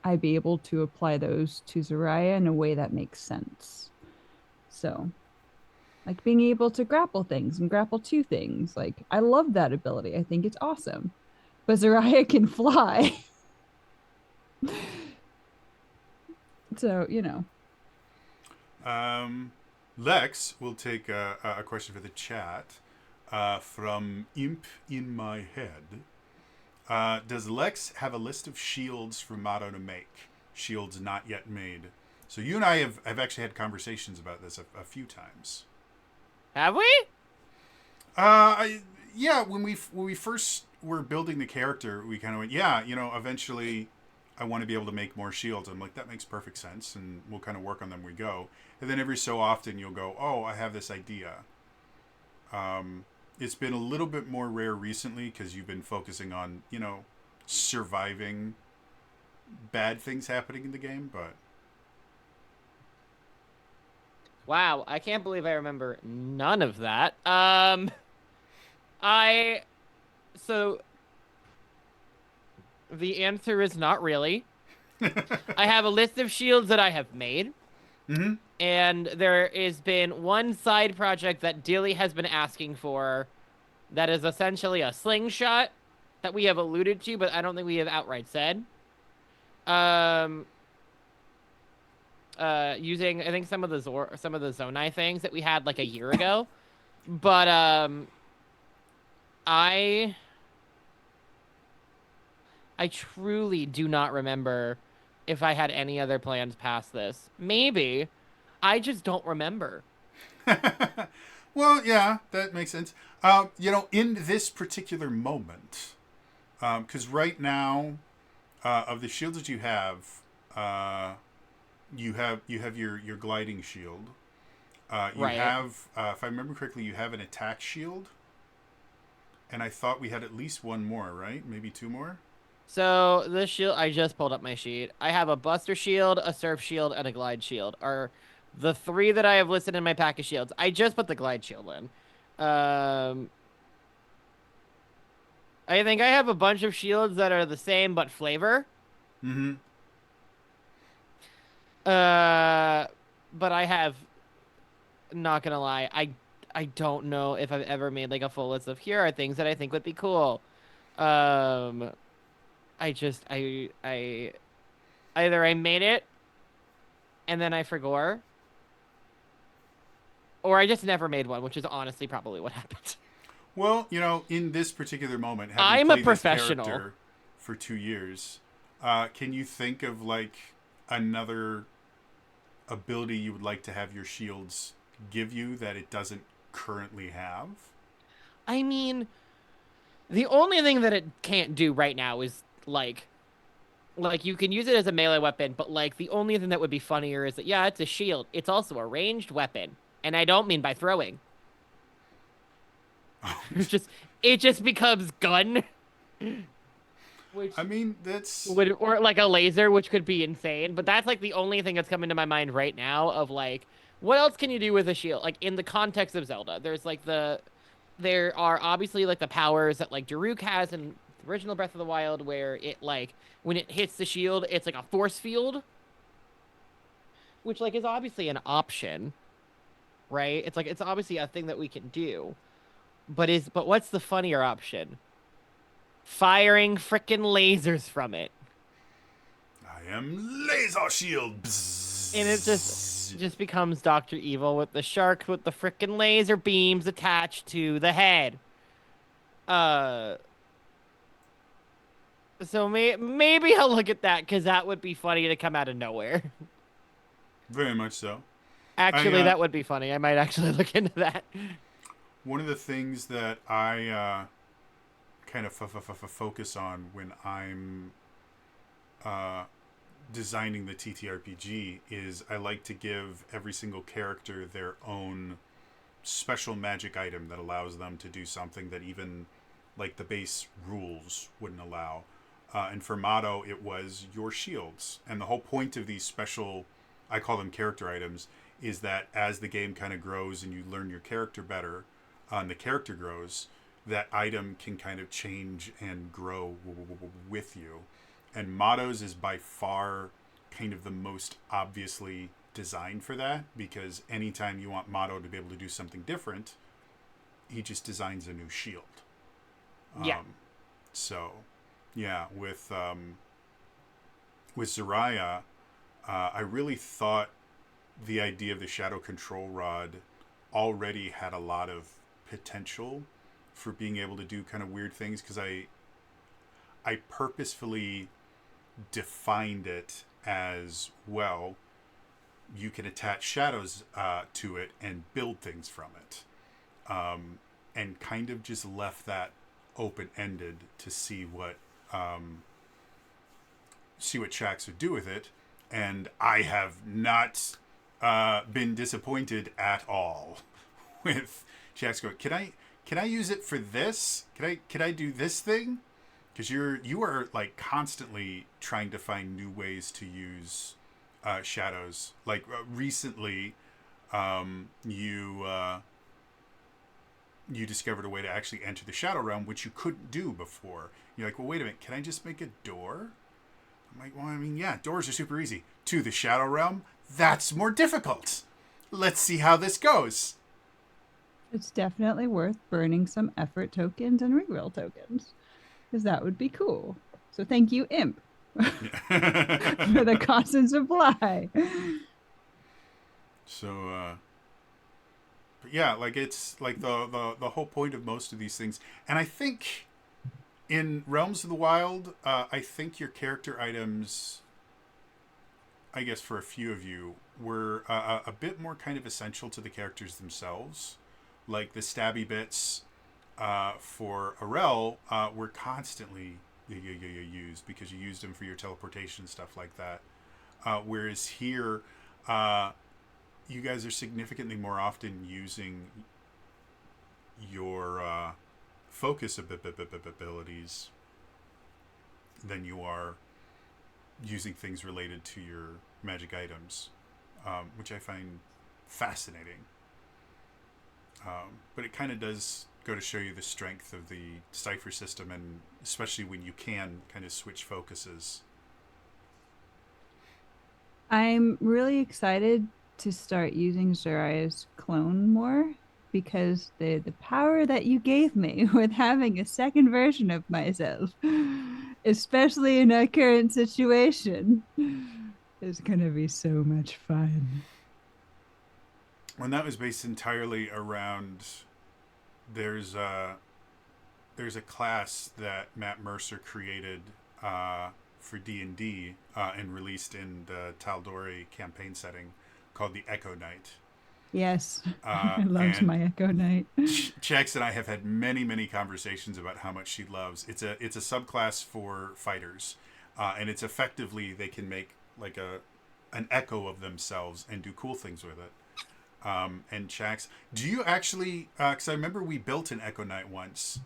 I be able to apply those to Zarya in a way that makes sense? So, like being able to grapple things and grapple to things. Like, I love that ability. I think it's awesome. But Zarya can fly. So, you know. Lex will take a question for the chat from Imp in My Head. Does Lex have a list of shields for Mato to make? Shields not yet made. So you and I have actually had conversations about this a few times. Have we? Yeah, when we first were building the character, we kind of went, yeah, you know, eventually I want to be able to make more shields. I'm like, that makes perfect sense, and we'll kind of work on them as we go. And then every so often you'll go, oh, I have this idea. It's been a little bit more rare recently because you've been focusing on, you know, surviving bad things happening in the game, but Wow, I can't believe I remember none of that. I so the answer is not really. I have a list of shields that I have made, Mm-hmm. and there has been one side project that Dilly has been asking for that is essentially a slingshot that we have alluded to, but I don't think we have outright said. Um, using I think some of the Zonai things that we had like a year ago, but I I truly do not remember if I had any other plans past this. Maybe. I just don't remember. Well, yeah, that makes sense. In this particular moment, because right now, of the shields that uh, you have your gliding shield. You Right. have, if I remember correctly, you have an attack shield, and I thought we had at least one more, right? Maybe two more. So the shield, I just pulled up my sheet. I have a Buster Shield, a Surf Shield, and a Glide Shield. Are the three that I have listed in my pack of shields. I just put the Glide Shield in. Um, I think I have a bunch of shields that are the same but flavor. Mm-hmm. Uh, but I have, not gonna lie, I don't know if I've ever made like a full list of here are things that I think would be cool. Um, I either I made it and then I forgot, or I just never made one, which is honestly probably what happened. Well, in this particular moment, having I'm a played this professional. character for 2 years, can you think of like another ability you would like to have your shields give you that it doesn't currently have? I mean, the only thing that it can't do right now is like you can use it as a melee weapon, but like the only thing that would be funnier is that yeah, it's a shield. It's also a ranged weapon. And I don't mean by throwing. It's just it just becomes gun, which I mean, that's would or like a laser, which could be insane. But that's like the only thing that's coming to my mind right now of like what else can you do with a shield? Like in the context of Zelda, there are obviously like the powers that like Daruk has in the original Breath of the Wild, where it like when it hits the shield, it's like a force field, which like is obviously an option, right? It's like it's obviously a thing that we can do. But what's the funnier option? Firing frickin' lasers from it. I am laser shield. And it Bzzz. just becomes Dr. Evil with the shark with the frickin' laser beams attached to the head. Uh so maybe I'll look at that because that would be funny to come out of nowhere. Very much so. I Actually, that would be funny. I might actually look into that. One of the things that I kind of focus on when I'm uh, designing the TTRPG is I like to give every single character their own special magic item that allows them to do something that even like the base rules wouldn't allow. And for Motto, it was your shields. And the whole point of these special, I call them character items, is that as the game kind of grows and you learn your character better, and the character grows, that item can kind of change and grow with you. And Motto's is by far kind of the most obviously designed for that, because anytime you want Motto to be able to do something different, he just designs a new shield. Yeah. So, yeah, with Zarya, I really thought the idea of the Shadow Control Rod already had a lot of potential for being able to do kind of weird things, because I purposefully defined it as, well, you can attach shadows to it and build things from it, and kind of just left that open ended to see what Shaxx would do with it, and I have not been disappointed at all with Shaxx going, can I use it for this? Can I do this thing? Because you are like constantly trying to find new ways to use shadows. Like recently, You discovered a way to actually enter the Shadow Realm, which you couldn't do before. You're like, well, wait a minute, can I just make a door? I'm like, well, I mean, yeah, doors are super easy. To the Shadow Realm, that's more difficult. Let's see how this goes. It's definitely worth burning some effort tokens and reroll tokens, because that would be cool. So thank you, Imp, for the constant supply. So, but yeah, like it's like the whole point of most of these things, and I think in Realms of the Wild, I think your character items, I guess for a few of you, were a bit more kind of essential to the characters themselves. Like the stabby bits for Arel were constantly used because you used them for your teleportation and stuff like that. Whereas here, you guys are significantly more often using your focus abilities than you are using things related to your magic items, which I find fascinating. But it kind of does go to show you the strength of the cipher system, and especially when you can kind of switch focuses. I'm really excited to start using Zariah's clone more, because the power that you gave me with having a second version of myself, especially in our current situation, is gonna be so much fun. And that was based entirely around there's a there's a class that Matt Mercer created for D&D and released in the Tal'Dorei campaign setting called the Echo Knight. Yes, I loved And my Echo Knight. Chex and I have had many conversations about how much she loves. It's a subclass for fighters, and it's effectively they can make like an echo of themselves and do cool things with it. And Chax, do you actually? Because I remember we built an Echo Knight once,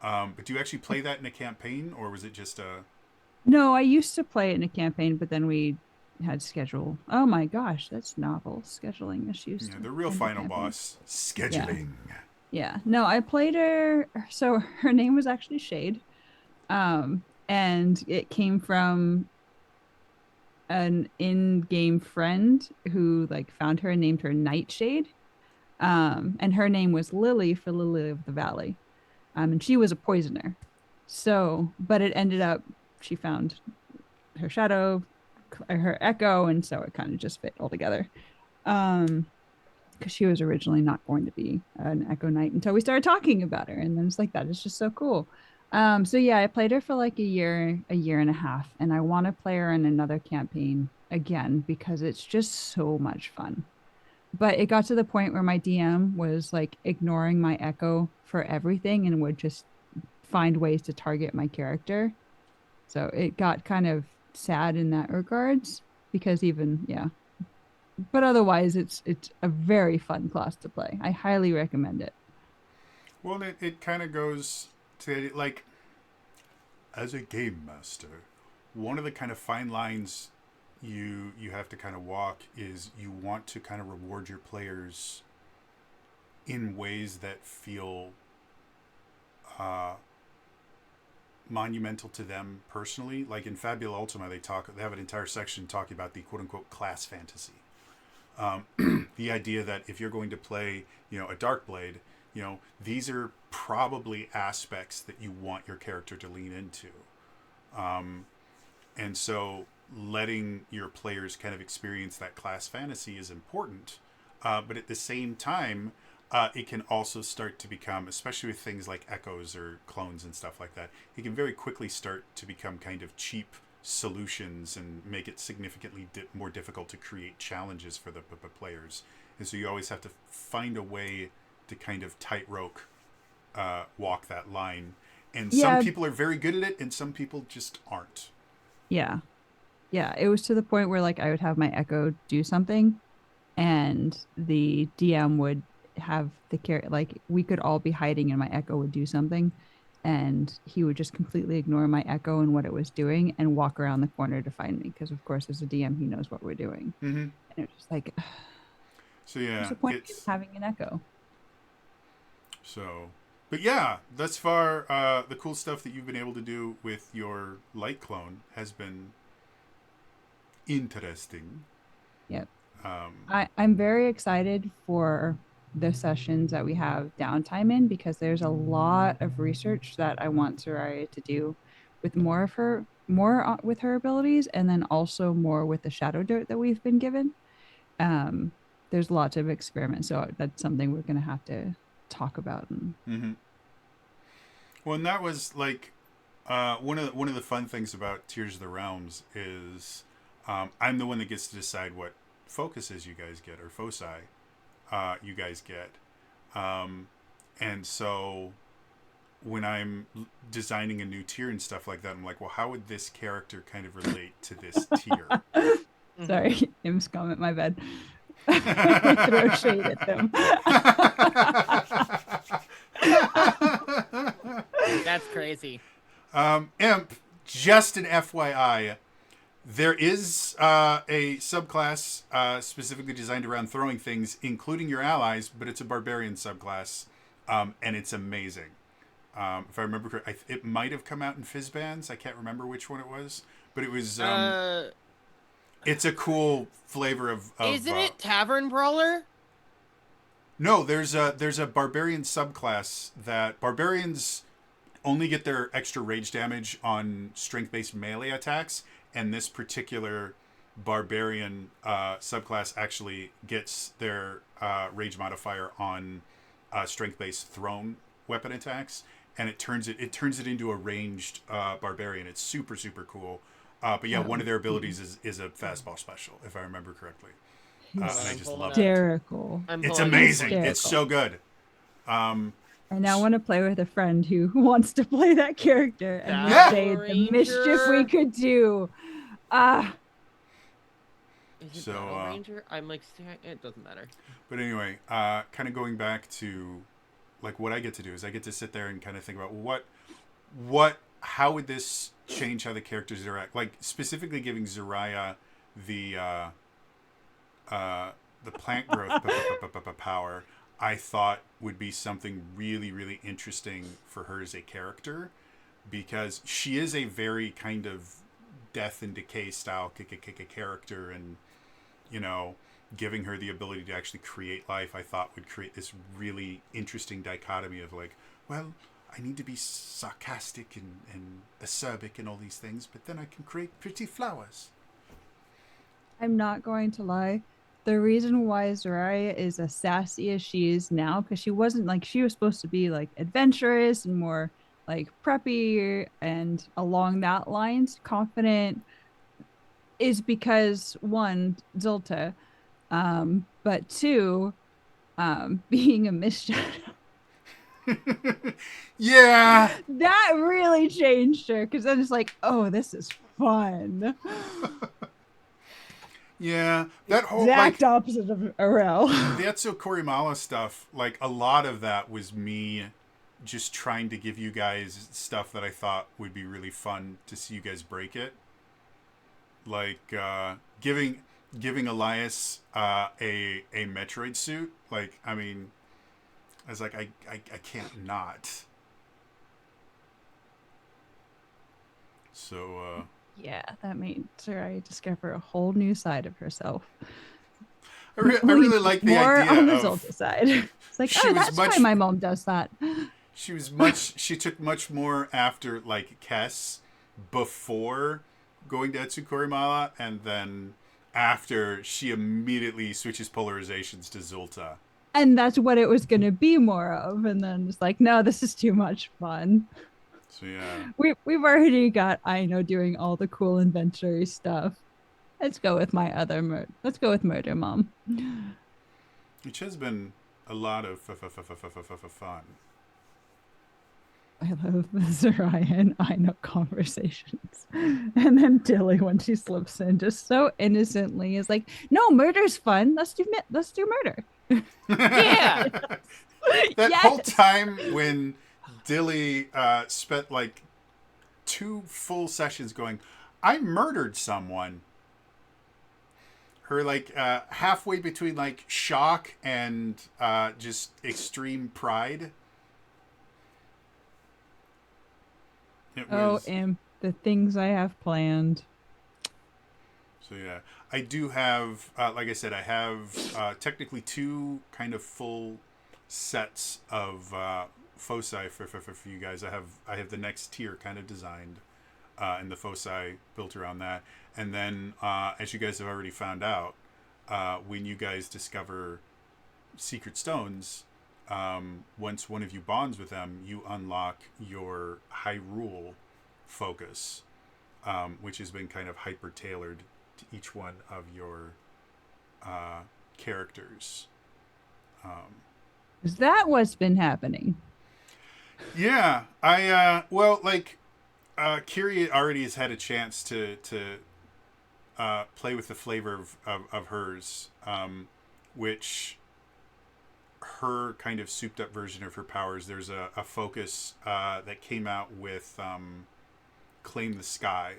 but do you actually play that in a campaign, or was it just a? No, I used to play it in a campaign, but then we had schedule. Oh my gosh, that's novel scheduling issues Yeah, to the real end a final campaign. boss Yeah, scheduling. yeah. No, I played her. So her name was actually Shade, and it came from an in-game friend who like found her and named her Nightshade. And her name was Lily for Lily of the Valley. And she was a poisoner. So, but it ended up she found her shadow, her echo, and so it kind of just fit all together. Because she was originally not going to be an Echo Knight until we started talking about her, and then it's like that. It's just so cool. So yeah, I played her for like a year and a half, and I want to play her in another campaign again because it's just so much fun. But it got to the point where my DM was like ignoring my echo for everything and would just find ways to target my character. So it got kind of sad in that regards, because even yeah, but otherwise it's a very fun class to play. I highly recommend it. Well, it kind of goes to like as a game master, one of the kind of fine lines you have to kind of walk is you want to kind of reward your players in ways that feel uh, monumental to them personally. Like in Fabula Ultima, they have an entire section talking about the quote unquote class fantasy. The idea that if you're going to play, a Darkblade, these are probably aspects that you want your character to lean into. And so letting your players kind of experience that class fantasy is important. But at the same time, it can also start to become, especially with things like echoes or clones and stuff like that, it can very quickly start to become kind of cheap solutions and make it significantly more difficult to create challenges for the players. And so you always have to find a way to kind of tightrope walk that line. And some Yeah, people are very good at it, and some people just aren't. yeah, yeah. It was to the point where like I would have my echo do something, and the DM would have the character like we could all be hiding and my echo would do something, and he would just completely ignore my echo and what it was doing and walk around the corner to find me, because of course as a DM he knows what we're doing. Mm-hmm. And it was just like So What's yeah, the point of it's having an echo? so. But yeah, thus far, the cool stuff that you've been able to do with your light clone has been interesting. Yep. Um, I'm very excited for the sessions that we have downtime in because there's a lot of research that I want Soraya to do with more with her abilities, and then also more with the shadow dirt that we've been given. Um, there's lots of experiments, so that's something we're gonna have to talk about. And mhm. Well, and that was like one of the fun things about Tears of the Realms is I'm the one that gets to decide what focuses you guys get or foci you guys get, um, and so when I'm designing a new tier and stuff like that, I'm like, well, how would this character kind of relate to this tier? sorry, Im's comment, my bad. I throw shade at them. That's crazy. Imp, just an FYI, there is a subclass specifically designed around throwing things, including your allies, but it's a barbarian subclass, and it's amazing. If I remember correctly, it might have come out in Fizzbands. I can't remember which one it was, but it was. It's a cool flavor of. Isn't it Tavern Brawler? No, there's a barbarian subclass that barbarians only get their extra rage damage on strength-based melee attacks, and this particular barbarian subclass actually gets their rage modifier on strength-based thrown weapon attacks, and it turns it into a ranged barbarian. It's super super cool. But yeah, one of their abilities is a fastball special, if I remember correctly. And I just love it. Hysterical. It's amazing. Hysterical. It's so good. I now want to play with a friend who wants to play that character and Yeah. say the mischief we could do. Is it So, Battle Ranger? I'm like, it doesn't matter. But anyway, kind of going back to like what I get to do is I get to sit there and kind of think about how would this change how the characters interact? Like specifically giving Zarya the plant growth power, I thought would be something really really interesting for her as a character, because she is a very kind of death and decay style character, and you know, giving her the ability to actually create life, I thought would create this really interesting dichotomy of like, well, I need to be sarcastic and acerbic and all these things, but then I can create pretty flowers. I'm not going to lie. The reason why Zarya is as sassy as she is now, because she wasn't like, she was supposed to be like adventurous and more like preppy and along that lines, confident, is because one, Zolta, but two, being a mischief. Yeah. That really changed her because then it's like, oh, this is fun. Yeah, that whole Exact opposite of Arel. the Etsu Korimala stuff, like a lot of that was me just trying to give you guys stuff that I thought would be really fun to see you guys break it. Like giving Elias a Metroid suit. Like, I mean, I was like, I can't not. So Yeah, that made Sarai discover a whole new side of herself. I really like the more idea on the of Zolta side. It's like, She oh, was that's much- why my mom does that. she took much more after like Kess before going to Etsu Korimala, and then after she immediately switches polarizations to Zulta. And that's what it was going to be more of. And then it's like, no, this is too much fun. So yeah. We've already got Aino doing all the cool adventure stuff. Let's go with let's go with Murder Mom. Which has been a lot of fun. I love the Zarya and Aino conversations. And then Dilly, when she slips in, just so innocently is like, no, murder's fun. Let's do murder. Yeah. That Yes! whole time when Dilly spent like 2 full sessions going, I murdered someone. her like halfway between like shock and just extreme pride. It Oh, was the things I have planned. so yeah. I do have, like I said, I have technically two kind of full sets of foci for you guys. I have the next tier kind of designed, and the foci built around that. And then, as you guys have already found out, when you guys discover secret stones, once one of you bonds with them, you unlock your Hyrule focus, which has been kind of hyper tailored to each one of your characters. Is that what's been happening? Yeah, I well, like Kiri already has had a chance to play with the flavor of hers, which her kind of souped up version of her powers. There's a focus that came out with Claim the Sky,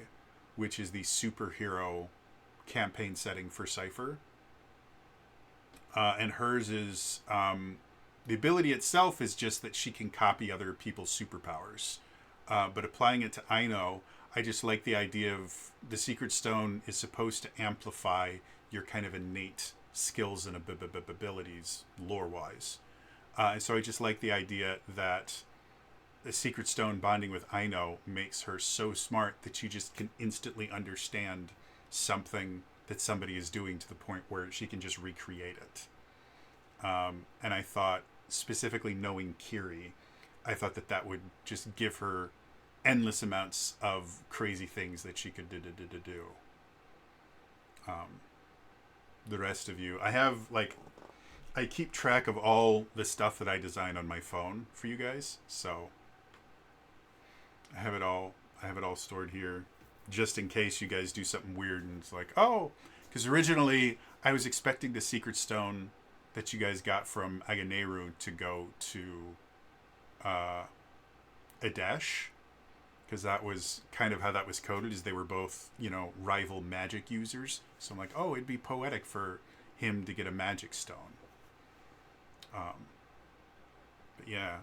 which is the superhero campaign setting for Cypher. And hers is the ability itself is just that she can copy other people's superpowers. But applying it to Aino, I just like the idea of the Secret Stone is supposed to amplify your kind of innate skills and abilities lore-wise. And so I just like the idea that the Secret Stone bonding with Aino makes her so smart that she just can instantly understand something that somebody is doing to the point where she can just recreate it. And I thought, specifically knowing Kiri, I thought that would just give her endless amounts of crazy things that she could do. The rest of you, I keep track of all the stuff that I design on my phone for you guys, so I have it all stored here, just in case you guys do something weird and it's like, oh, because originally I was expecting the Secret Stone that you guys got from Aganeru to go to Adesh, because that was kind of how that was coded, is they were both, rival magic users. So I'm like, oh, it'd be poetic for him to get a magic stone. But yeah.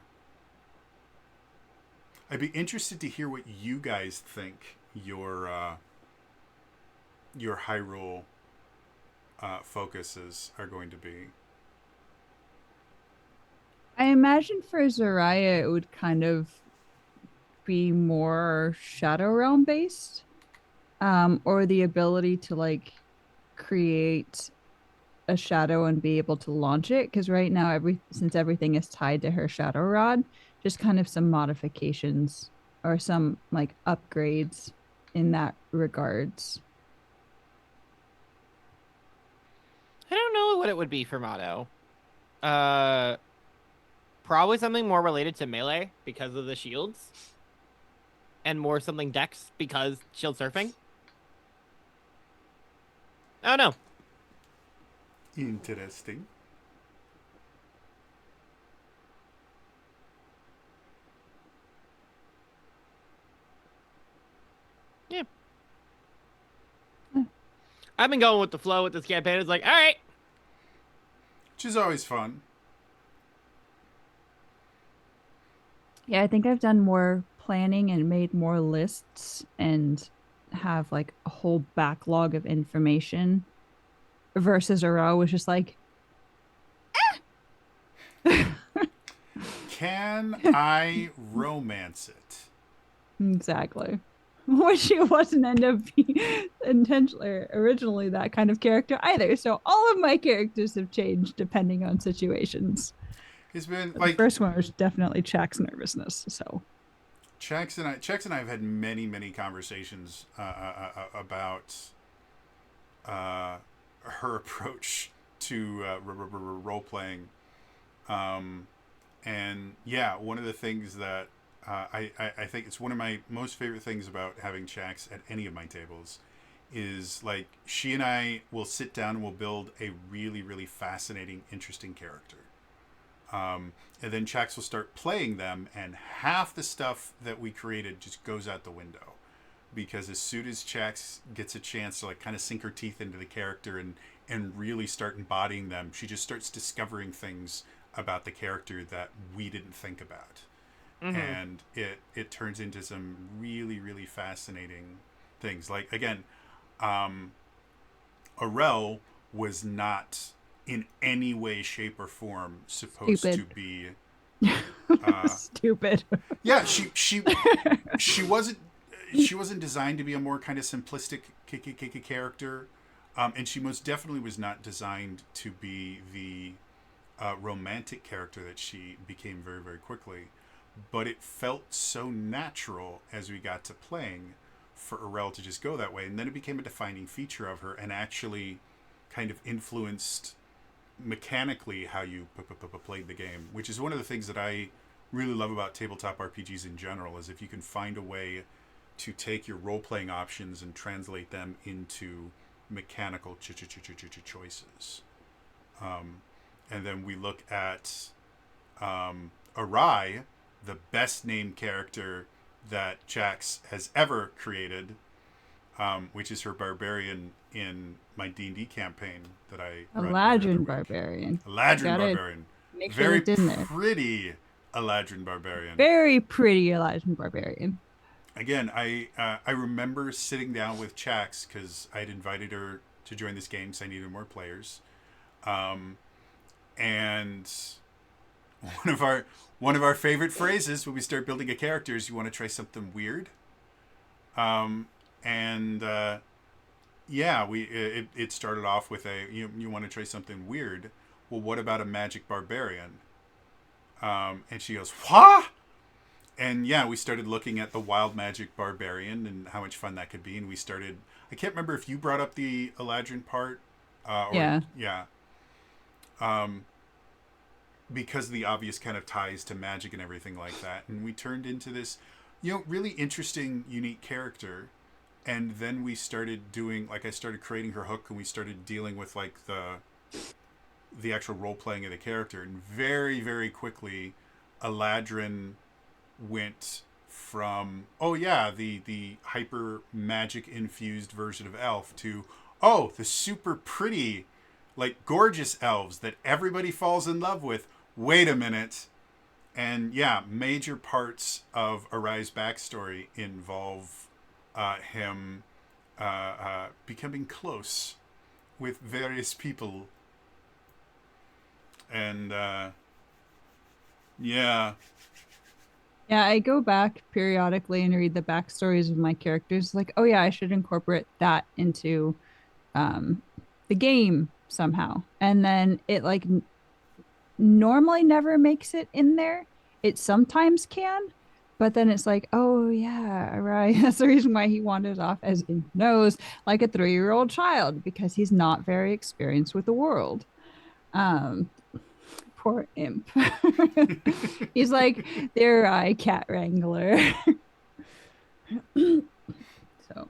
I'd be interested to hear what you guys think your Hyrule focuses are going to be. I imagine for Zaraya, it would kind of be more Shadow Realm based, or the ability to like create a shadow and be able to launch it. Because right now, since everything is tied to her Shadow Rod, just kind of some modifications or some like upgrades in that regards. I don't know what it would be for Motto. Probably something more related to melee because of the shields, and more something dex because shield surfing. I don't know. Interesting. Yeah. I've been going with the flow with this campaign. It's like, all right. Which is always fun. Yeah, I think I've done more planning and made more lists and have like a whole backlog of information versus Aro was just like, Can I romance it? exactly. Which she wasn't end up being intentionally or originally that kind of character either. So all of my characters have changed depending on situations. It's been But the like first one was definitely Chak's nervousness. So Chex and I have had many conversations about her approach to role playing, and yeah, one of the things that I think it's one of my most favorite things about having Chax at any of my tables is like she and I will sit down and we'll build a really fascinating, interesting character. And then Chax will start playing them, and half the stuff that we created just goes out the window. because as soon as Chax gets a chance to like kind of sink her teeth into the character and really start embodying them, she just starts discovering things about the character that we didn't think about. And it turns into some really, really fascinating things. Like, again, Arel was not in any way, shape, or form supposed Stupid. to be. Stupid. Yeah, she wasn't designed to be a more kind of simplistic character, and she most definitely was not designed to be the romantic character that she became very, very quickly. But it felt so natural as we got to playing for Arel to just go that way, and then it became a defining feature of her, and actually kind of influenced mechanically how you played the game, which is one of the things that I really love about tabletop RPGs in general, is if you can find a way to take your role-playing options and translate them into mechanical choices. And then we look at Arai, the best named character that Jax has ever created, which is her barbarian in my D&D campaign that I run Eladrin every week. Barbarian. Eladrin Gotta Barbarian. Make sure Very it's in there. pretty Eladrin Barbarian. Very pretty Eladrin Barbarian. Again, I remember sitting down with Chax because I'd invited her to join this game because I needed more players. And one of our favorite phrases when we start building a character is, "You want to try something weird?" It started off with you want to try something weird? Well, what about a magic barbarian? And she goes, "What?" And yeah, we started looking at the wild magic barbarian and how much fun that could be. And we started, I can't remember if you brought up the Eladrin part. Yeah. Yeah. Because of the obvious kind of ties to magic and everything like that. And we turned into this, really interesting, unique character. And then we started doing, like, I started creating her hook, and we started dealing with, like, the actual role-playing of the character. And very, very quickly, Eladrin went from, the hyper magic infused version of elf to, the super pretty, like, gorgeous elves that everybody falls in love with. Wait a minute. And yeah, major parts of Arai's backstory involve him becoming close with various people. And yeah. Yeah, I go back periodically and read the backstories of my characters. Like, oh yeah, I should incorporate that into the game somehow. And then it like normally never makes it in there. It sometimes can, but then it's like, oh yeah, right. That's the reason why he wandered off as he knows, like a 3-year-old child, because he's not very experienced with the world. Poor imp. He's like their cat wrangler. So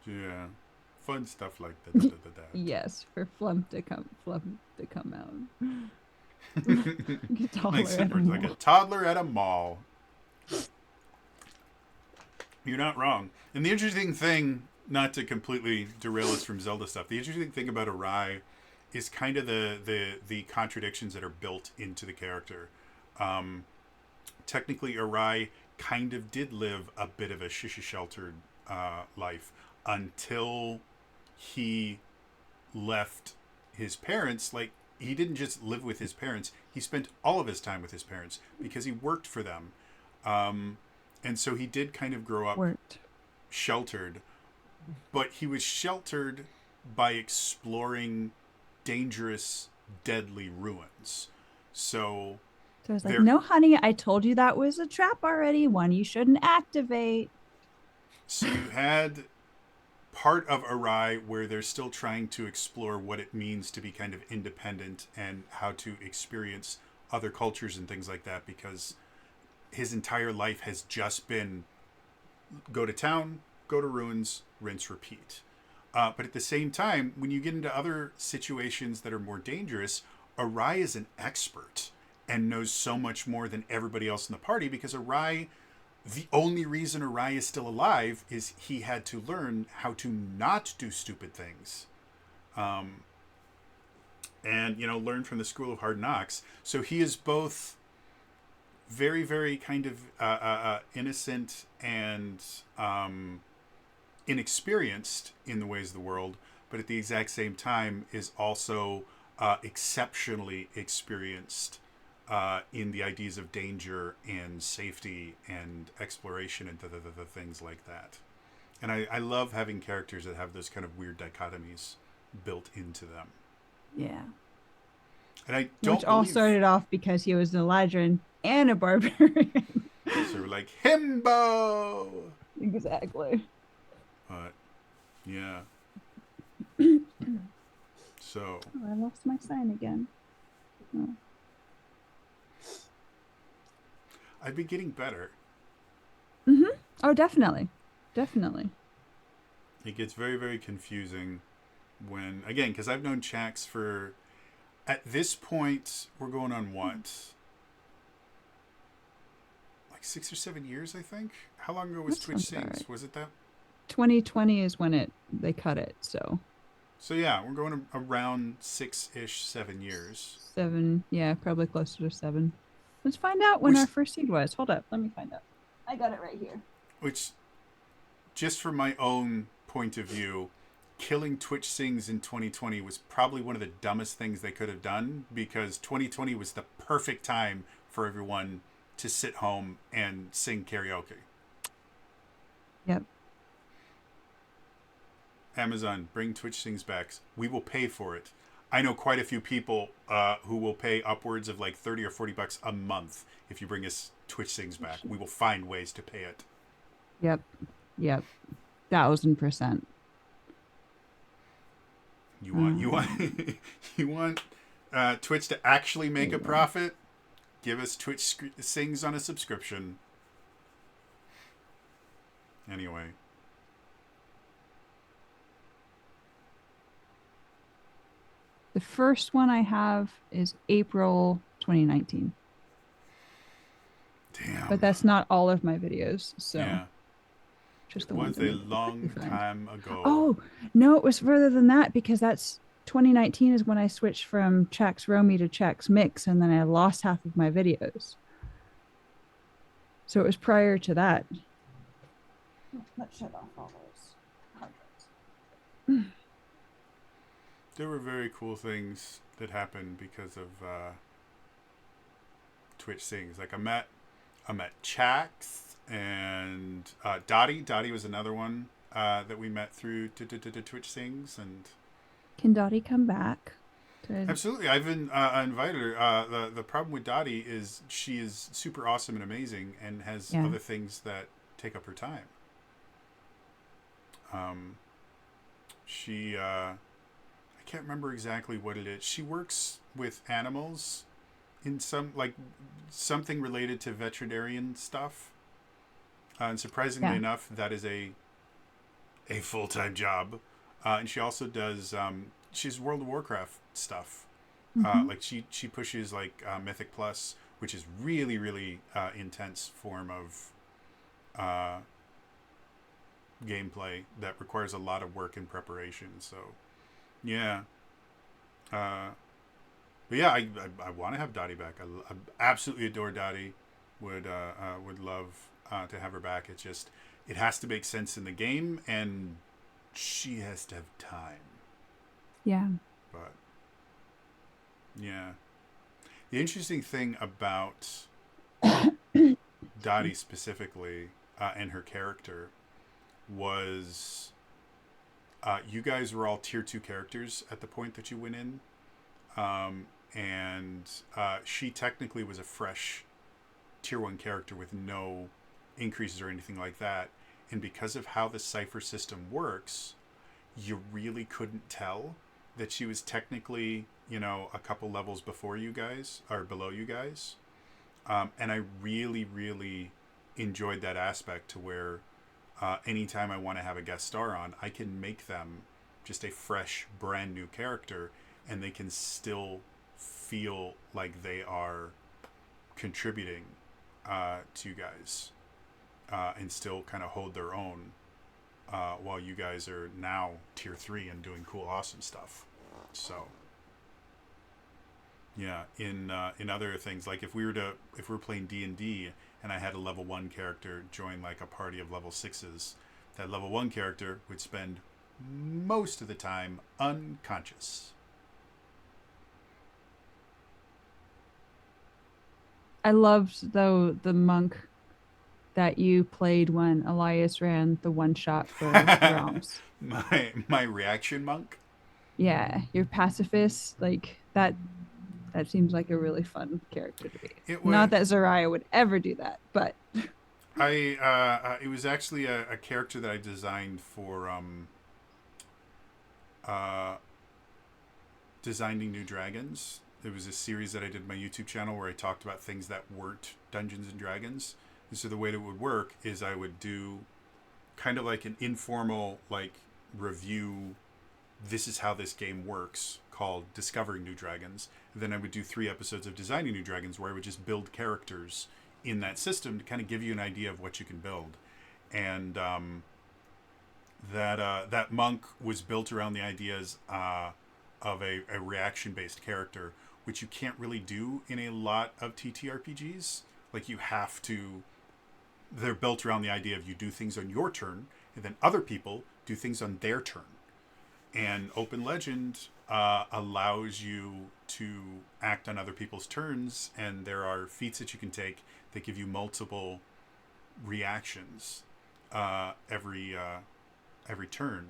yeah, fun stuff like that. yes, for Flump to come out. Like a toddler at a mall. You're not wrong. And the interesting thing, not to completely derail us from Zelda stuff, the interesting thing about Arai is kind of the contradictions that are built into the character. Technically, Arai kind of did live a bit of a sheltered life until he left his parents. Like, he didn't just live with his parents, he spent all of his time with his parents because he worked for them. And so he did kind of grow up sheltered, but he was sheltered by exploring dangerous, deadly ruins. So I was like, no, honey, I told you that was a trap already, one you shouldn't activate. So you had part of Arai where they're still trying to explore what it means to be kind of independent and how to experience other cultures and things like that, because his entire life has just been go to town, go to ruins, rinse, repeat. But at the same time, when you get into other situations that are more dangerous, Arai is an expert and knows so much more than everybody else in the party, because Arai, the only reason Arai is still alive is he had to learn how to not do stupid things. And, learn from the School of Hard Knocks. So he is both very, very kind of innocent and inexperienced in the ways of the world, but at the exact same time is also exceptionally experienced in the ideas of danger and safety and exploration and the things like that. And I love having characters that have those kind of weird dichotomies built into them. Yeah. And I don't Which all started off because he was an Eladrin and a barbarian. So we're like, himbo! Exactly. But, yeah. So. Oh, I lost my sign again. Oh. I've been getting better. Mm-hmm. Oh, definitely. Definitely. It gets very, very confusing when, again, because I've known Chax for, at this point, we're going on what? Like 6 or 7 years, I think? How long ago was Twitch Sings? Right. Was it that? 2020 is when they cut it, so. So yeah, we're going around 6-ish, 7 years. 7, yeah, probably closer to 7. Let's find out when our first seed was. Hold up, let me find out. I got it right here. Which, just from my own point of view, killing Twitch Sings in 2020 was probably one of the dumbest things they could have done, because 2020 was the perfect time for everyone to sit home and sing karaoke. Yep. Amazon, bring Twitch Sings back. We will pay for it. I know quite a few people who will pay upwards of like 30 or 40 bucks a month if you bring us Twitch Sings back. We will find ways to pay it. Yep. 1000%. You want Twitch to actually make a profit? Give us Twitch Sings on a subscription. Anyway. The first one I have is April 2019. Damn. But that's not all of my videos, so. Yeah. Just the it ones was a long time ago. Oh, no, it was further than that, because that's 2019 is when I switched from Chax Romy to Chax Mix, and then I lost half of my videos. So it was prior to that. Let's shut off all those hundreds. There were very cool things that happened because of Twitch Sings. Like I met Chax and Dottie. Dottie was another one that we met through Twitch Sings. And can Dottie come back? Absolutely. I've been invited her. The problem with Dottie is she is super awesome and amazing and has other things that take up her time. She I can't remember exactly what it is. She works with animals in something related to veterinarian stuff. And surprisingly enough, that is a full-time job. And she also does she's World of Warcraft stuff. Mm-hmm. Like she pushes like Mythic Plus, which is really, really intense form of gameplay that requires a lot of work and preparation. So yeah. But yeah, I want to have Dottie back. I absolutely adore Dottie. Would love to have her back. It's just, it has to make sense in the game, and she has to have time. Yeah. But yeah, the interesting thing about Dottie specifically and her character was you guys were all tier 2 characters at the point that you went in, and she technically was a fresh tier 1 character with no increases or anything like that. And because of how the cipher system works, you really couldn't tell that she was technically, a couple levels before you guys or below you guys. And I really, really enjoyed that aspect to where anytime I want to have a guest star on, I can make them just a fresh, brand new character, and they can still feel like they are contributing to you guys. and still kind of hold their own, while you guys are now tier 3 and doing cool, awesome stuff. So yeah, in other things, like if we were playing D&D and I had a level 1 character join like a party of level 6s, that level 1 character would spend most of the time unconscious. I loved though the monk that you played when Elias ran the one shot for Realms. My reaction monk. Yeah, your pacifist, like that seems like a really fun character to be. It Not was that Zariah would ever do that, but it was actually a character that I designed for uh Designing New Dragons. It was a series that I did on my YouTube channel where I talked about things that weren't Dungeons and Dragons. And so the way that it would work is I would do kind of like an informal like review. This is how this game works, called Discovering New Dragons. And then I would do 3 episodes of Designing New Dragons where I would just build characters in that system to kind of give you an idea of what you can build. And that monk was built around the ideas of a reaction-based character, which you can't really do in a lot of TTRPGs. Like you have to, they're built around the idea of you do things on your turn, and then other people do things on their turn. And Open Legend allows you to act on other people's turns, and there are feats that you can take that give you multiple reactions every turn.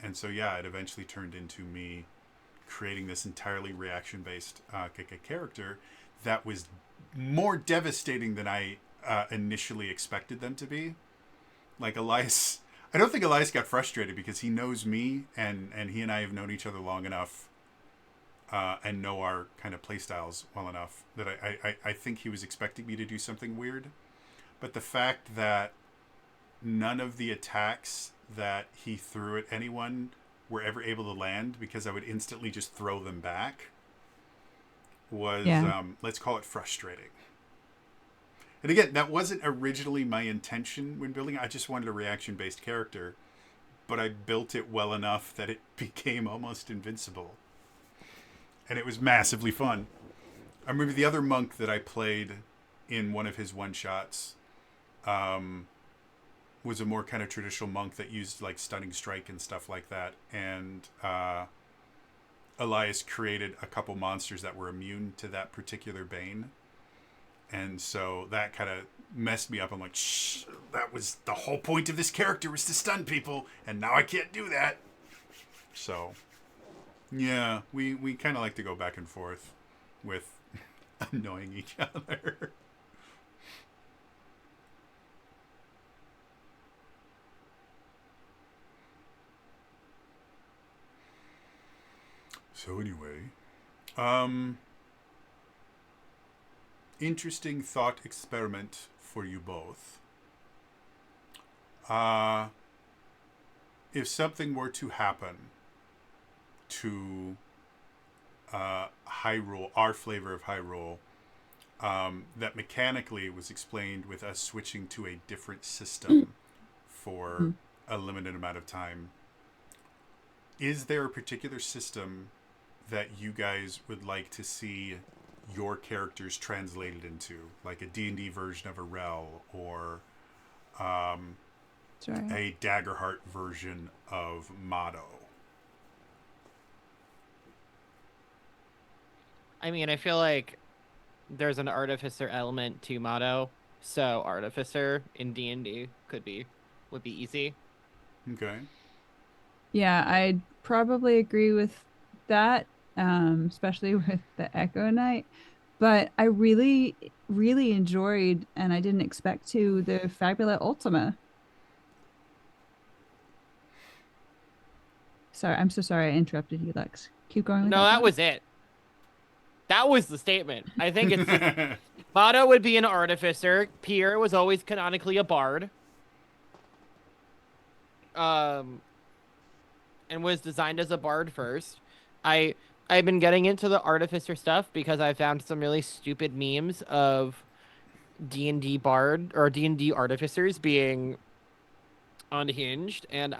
And so yeah, it eventually turned into me creating this entirely reaction-based character that was more devastating than I initially expected them to be. Like Elias, I don't think Elias got frustrated because he knows me, and he and I have known each other long enough and know our kind of playstyles well enough that I think he was expecting me to do something weird. But the fact that none of the attacks that he threw at anyone were ever able to land because I would instantly just throw them back was, let's call it frustrating. And again, that wasn't originally my intention when building it. I just wanted a reaction-based character, but I built it well enough that it became almost invincible. And it was massively fun. I remember the other monk that I played in one of his one-shots was a more kind of traditional monk that used like Stunning Strike and stuff like that. And Elias created a couple monsters that were immune to that particular bane. And so that kind of messed me up. I'm like, shh, that was the whole point of this character, was to stun people, and now I can't do that. So, yeah, we kind of like to go back and forth with annoying each other. So anyway, interesting thought experiment for you both. If something were to happen to Hyrule, our flavor of Hyrule, that mechanically was explained with us switching to a different system for a limited amount of time, is there a particular system that you guys would like to see your characters translated into, like a D&D version of a Rel, or a Daggerheart version of Motto? I mean, I feel like there's an Artificer element to Motto, so Artificer in D&D would be easy. Okay. Yeah, I'd probably agree with that, especially with the Echo Knight. But I really, really enjoyed, and I didn't expect to, the Fabula Ultima. Sorry, I'm so sorry I interrupted you, Lex. Keep going with No, that was it. That was the statement. I think it's just, Motto would be an Artificer. Pierre was always canonically a Bard. And was designed as a Bard first. I've been getting into the Artificer stuff because I found some really stupid memes of D&D bard or D&D artificers being unhinged, and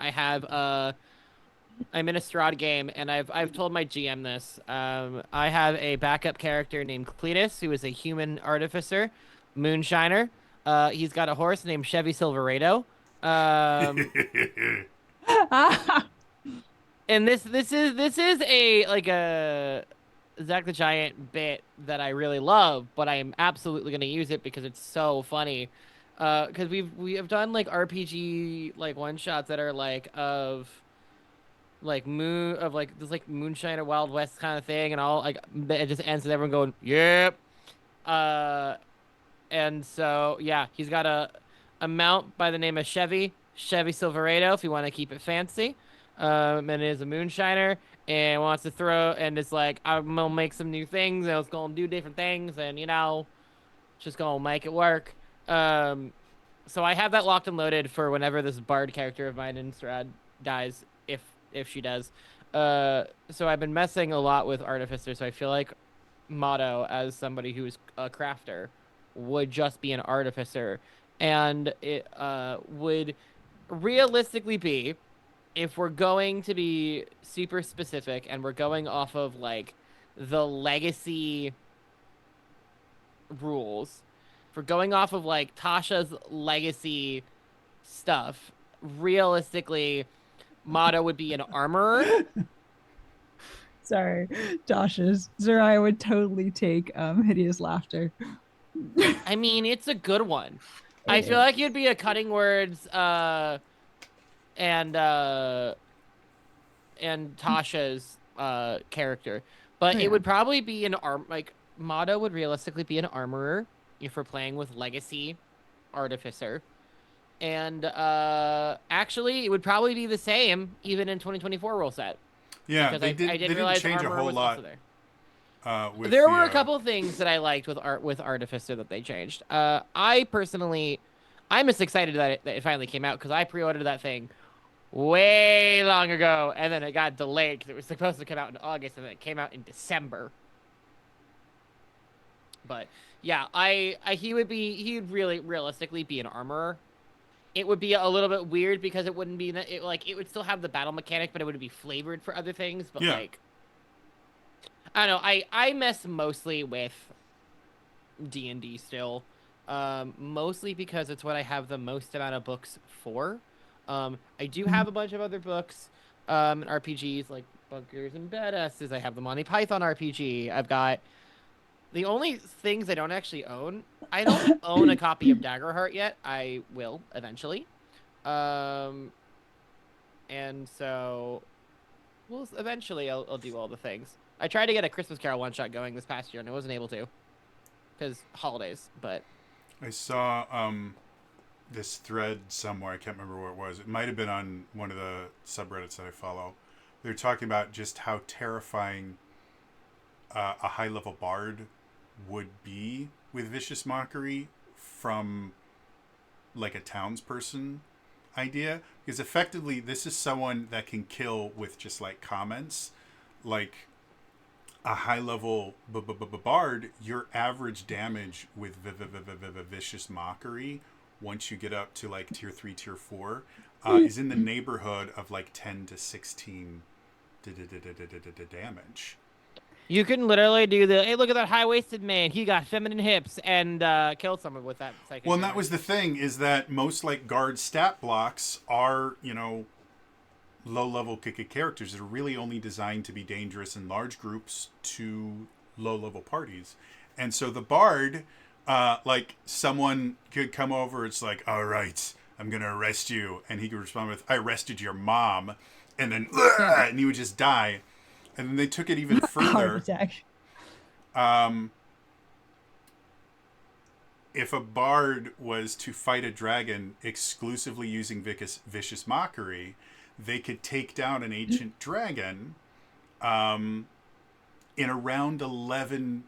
I'm in a Strahd game, and I've told my GM this. I have a backup character named Cletus, who is a human artificer, moonshiner. He's got a horse named Chevy Silverado. Um, and this is a like a Zack the Giant bit that I really love, but I am absolutely going to use it because it's so funny. Because we have done like RPG like one shots that are like of like moon of like this like moonshine or Wild West kind of thing, and all like it just ends with everyone going yep. Uh, and so yeah, he's got a mount by the name of Chevy Silverado, if you want to keep it fancy. And is a moonshiner and wants to throw and it's like I'm gonna make some new things and it's gonna do different things and just gonna make it work. Um, so I have that locked and loaded for whenever this bard character of mine in Strahd dies, if she does. So I've been messing a lot with Artificer, so I feel like Motto, as somebody who is a crafter, would just be an Artificer, and it would realistically be, if we're going to be super specific and we're going off of like the legacy rules, if we're going off of like Tasha's legacy stuff, realistically, Motto would be an armorer. Sorry, Josh's Zerai would totally take hideous laughter. I mean, it's a good one. I feel like you'd be a cutting words and Tasha's character, but Yeah. it would probably be an like Motto would realistically be an armorer if we're playing with legacy artificer. And actually, it would probably be the same even in 2024 rule set. Yeah, Because they I didn't didn't realize change a armor whole was lot. also there. With There the, were a couple of things that I liked with Artificer that they changed. I personally, I'm just excited that it finally came out because I pre-ordered that thing way long ago, and then it got delayed because it was supposed to come out in August, and then it came out in December. But yeah, he'd really realistically be an armorer. It would be a little bit weird because it wouldn't be it would still have the battle mechanic, but it would be flavored for other things. But Yeah. like, I don't know. I mess mostly with D&D still, mostly because it's what I have the most amount of books for. I do have a bunch of other books, RPGs like Bunkers and Badasses. I have the Monty Python RPG. I've got the only things I don't actually own. I don't own a copy of Daggerheart yet. I will eventually. And so, well, eventually I'll do all the things. I tried to get a Christmas Carol one shot going this past year and I wasn't able to because holidays. But I saw this thread somewhere. I can't remember where it was. It might have been on one of the subreddits that I follow. They were talking about just how terrifying a high-level bard would be with Vicious Mockery from like a townsperson idea, because effectively this is someone that can kill with just like comments. Like a high-level bard, your average damage with Vicious Mockery, once you get up to like tier 3, tier 4, is in the neighborhood of like 10 to 16 damage. you can literally do hey, look at that high-waisted man. He got feminine hips and killed someone with that psychic Well, and that damage. was the thing, is that most like guard stat blocks are, low-level characters that are really only designed to be dangerous in large groups to low-level parties. And so the bard, like someone could come over, it's like, all right, I'm going to arrest you. And he could respond with, I arrested your mom. And then, and he would just die. And then they took it even Heart further. attack. If a bard was to fight a dragon exclusively using Vicious Mockery, they could take down an ancient dragon in around 11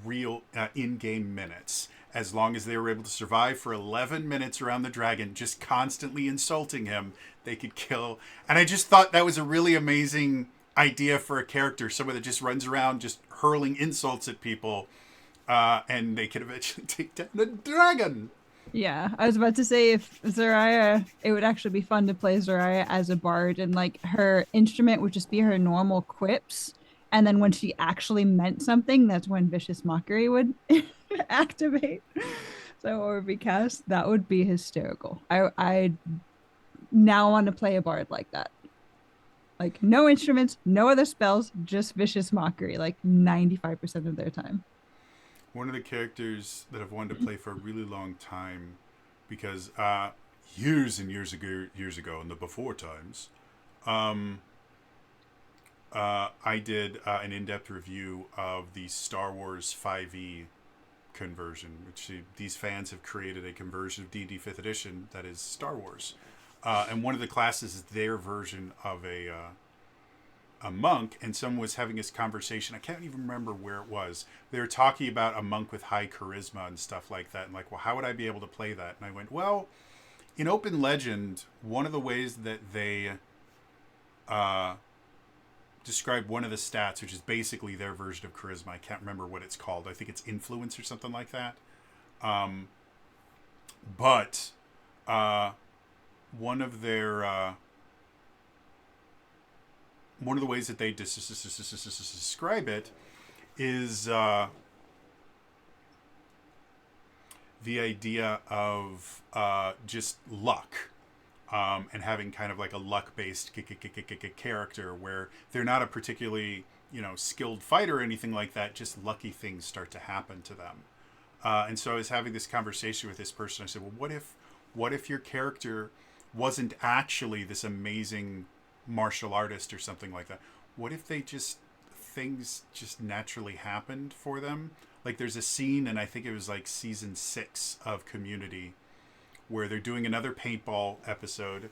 real in-game minutes. As long as they were able to survive for 11 minutes around the dragon, just constantly insulting him, they could kill. And I just thought that was a really amazing idea for a character, someone that just runs around just hurling insults at people. and they can eventually take down a dragon. Yeah, I was about to say if Zarya, it would actually be fun to play Zarya as a bard, and like her instrument would just be her normal quips, and then when she actually meant something, that's when Vicious Mockery would activate. So or be cast. That would be hysterical. I now want to play a bard like that. Like no instruments, no other spells, just Vicious Mockery, like 95% of their time. One of the characters that I've wanted to play for a really long time, because years and years ago in the before times, um, I did an in-depth review of the Star Wars 5e conversion, which these fans have created a conversion of D&D 5th edition that is Star Wars. And one of the classes is their version of a monk, and someone was having this conversation. I can't even remember where it was. They were talking about a monk with high charisma and stuff like that, and like, well, how would I be able to play that? And I went, well, in Open Legend, one of the ways that they describe one of the stats, which is basically their version of charisma. I can't remember what it's called. I think it's influence or something like that. But one of their one of the ways that they describe it is the idea of just luck. And having kind of like a luck-based character where they're not a particularly, skilled fighter or anything like that, just lucky things start to happen to them. And so I was having this conversation with this person. I said, well, what if your character wasn't actually this amazing martial artist or something like that? What if things just naturally happened for them? Like there's a scene, and I think it was like season 6 of Community, where they're doing another paintball episode,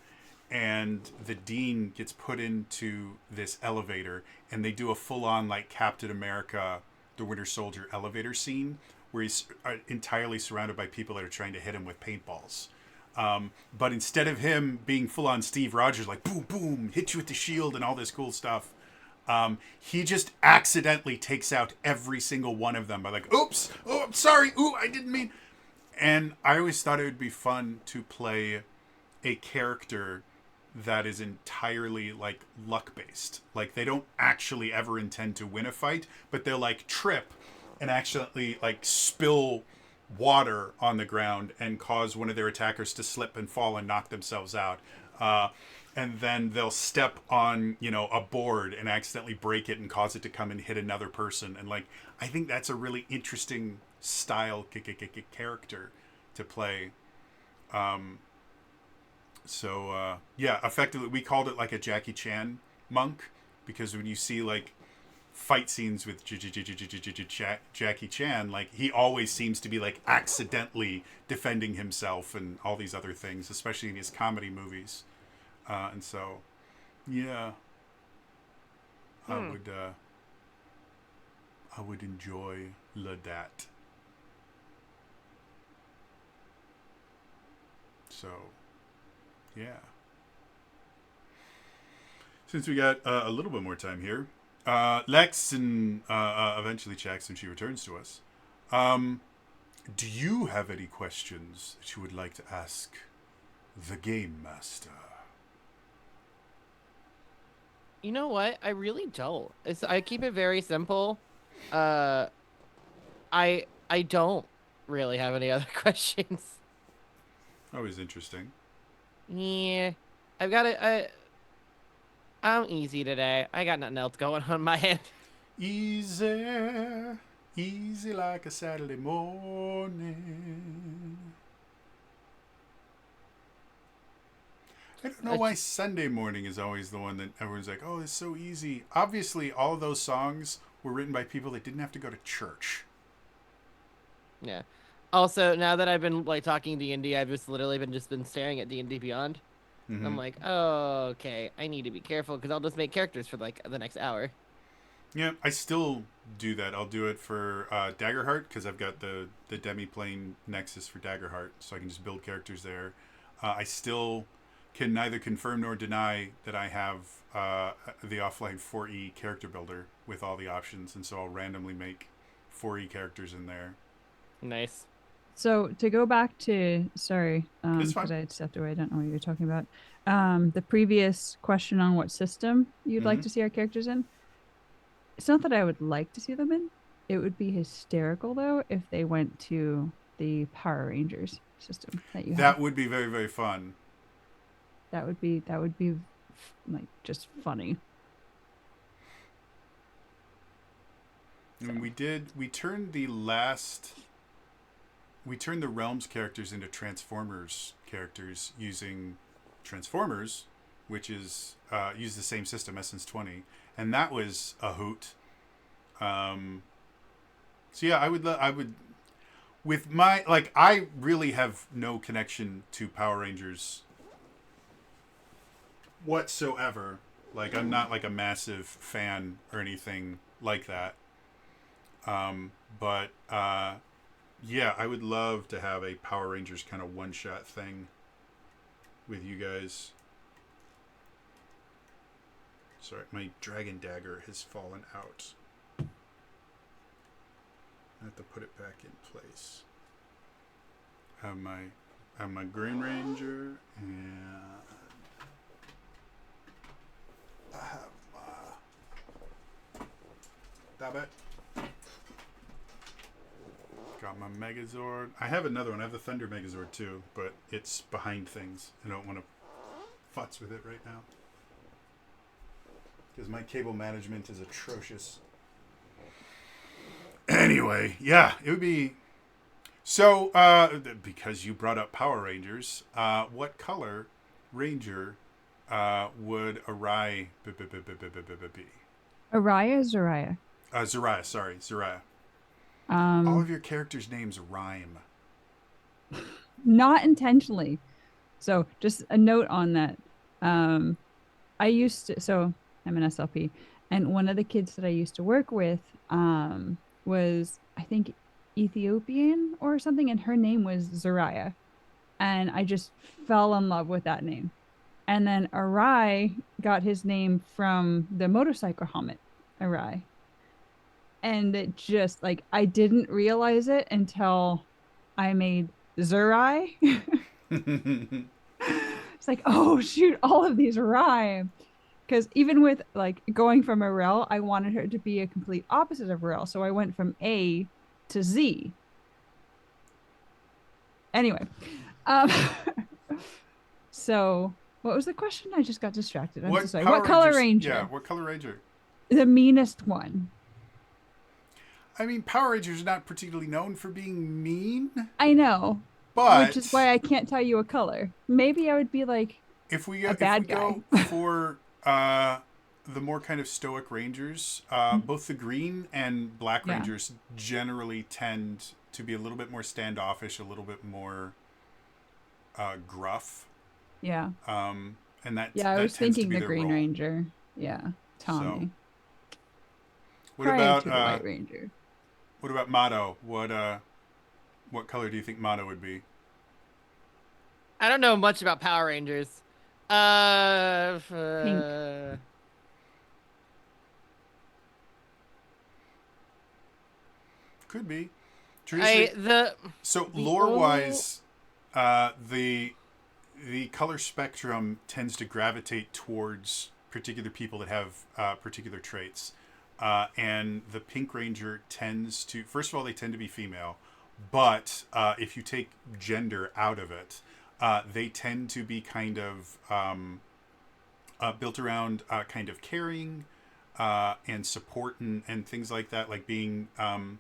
and the dean gets put into this elevator, and they do a full-on like Captain America, the Winter Soldier elevator scene, where he's entirely surrounded by people that are trying to hit him with paintballs. But instead of him being full-on Steve Rogers, like boom, boom, hit you with the shield and all this cool stuff, he just accidentally takes out every single one of them by like, oops, oh, I'm sorry, ooh, I didn't mean... And I always thought it would be fun to play a character that is entirely like luck based. Like they don't actually ever intend to win a fight, but they'll like trip and accidentally like spill water on the ground and cause one of their attackers to slip and fall and knock themselves out. And then they'll step on, a board and accidentally break it and cause it to come and hit another person. And like, I think that's a really interesting style character to play. So effectively we called it like a Jackie Chan monk, because when you see like fight scenes with Jackie Chan, like he always seems to be like accidentally defending himself and all these other things, especially in his comedy movies. And so I would enjoy that. So, yeah. Since we got a little bit more time here, Lex and eventually Jax when she returns to us, do you have any questions that you would like to ask the Game Master? You know what? I really don't. I keep it very simple. I don't really have any other questions. Always interesting. Yeah, I've got it. I'm easy today. I got nothing else going on my hand. Easy like a Saturday morning. I don't know why Sunday morning is always the one that everyone's like, oh, it's so easy. Obviously, all of those songs were written by people that didn't have to go to church. Yeah. Also, now that I've been like talking D&D, I've just literally been staring at D&D Beyond. Mm-hmm. I'm like, oh, okay, I need to be careful because I'll just make characters for like the next hour. Yeah, I still do that. I'll do it for Daggerheart because I've got the Demiplane Nexus for Daggerheart, so I can just build characters there. I still can neither confirm nor deny that I have the offline 4E character builder with all the options, and so I'll randomly make 4E characters in there. Nice. So to go back to sorry, It's fine. because I stepped away. I don't know what you're talking about. The previous question on what system you'd like Mhm. to see our characters in. It's not that I would like to see them in. It would be hysterical though if they went to the Power Rangers system that you have. That would be very, very fun. That would be like just funny. And we turned the Realms characters into Transformers characters using Transformers, which is use the same system, Essence 20, and that was a hoot. So yeah, I would with my like I really have no connection to Power Rangers whatsoever. Like I'm not like a massive fan or anything like that. But yeah, I would love to have a Power Rangers kind of one-shot thing with you guys. Sorry, my Dragon Dagger has fallen out. I have to put it back in place. I have my Green Ranger, and I have my Dabbit. Got my Megazord. I have another one. I have the Thunder Megazord too, but it's behind things. I don't want to futz with it right now because my cable management is atrocious. Anyway, yeah, it would be. So, because you brought up Power Rangers, what color Ranger would Arai be? Araya, Zaraya. Zariah, sorry, Zariah. Um, All of your characters' names rhyme. Not intentionally. So just a note on that. I used to, so I'm an SLP, and one of the kids that I used to work with was, I think, Ethiopian or something, and her name was Zariah. And I just fell in love with that name. And then Arai got his name from the motorcycle helmet, Arai. And it just like I didn't realize it until I made Zurai. It's like, oh shoot, all of these rhyme. Because even with like going from Arel, I wanted her to be a complete opposite of Arel. So I went from A to Z. Anyway. Um so what was the question? I just got distracted. I'm so sorry. Power What color Rangers- ranger? Yeah, what color Ranger? The meanest one. I mean, Power Rangers are not particularly known for being mean, I know. but Which is why I can't tell you a color. Maybe I would be like, if we a bad go for the more kind of stoic Rangers, both the Green and Black Yeah. Rangers generally tend to be a little bit more standoffish, a little bit more gruff, yeah. and that Yeah, I that was tends to thinking be the their Green role. Ranger. Yeah. Tommy. What Prior about to the White Ranger. what about Motto? What color do you think Motto would be? I don't know much about Power Rangers. Pink. Could be. I Teresa, the so the lore wise, the color spectrum tends to gravitate towards particular people that have particular traits, and the Pink Ranger tends to. First of all, they tend to be female, but if you take gender out of it, they tend to be kind of built around kind of caring and support and things like that, like being kind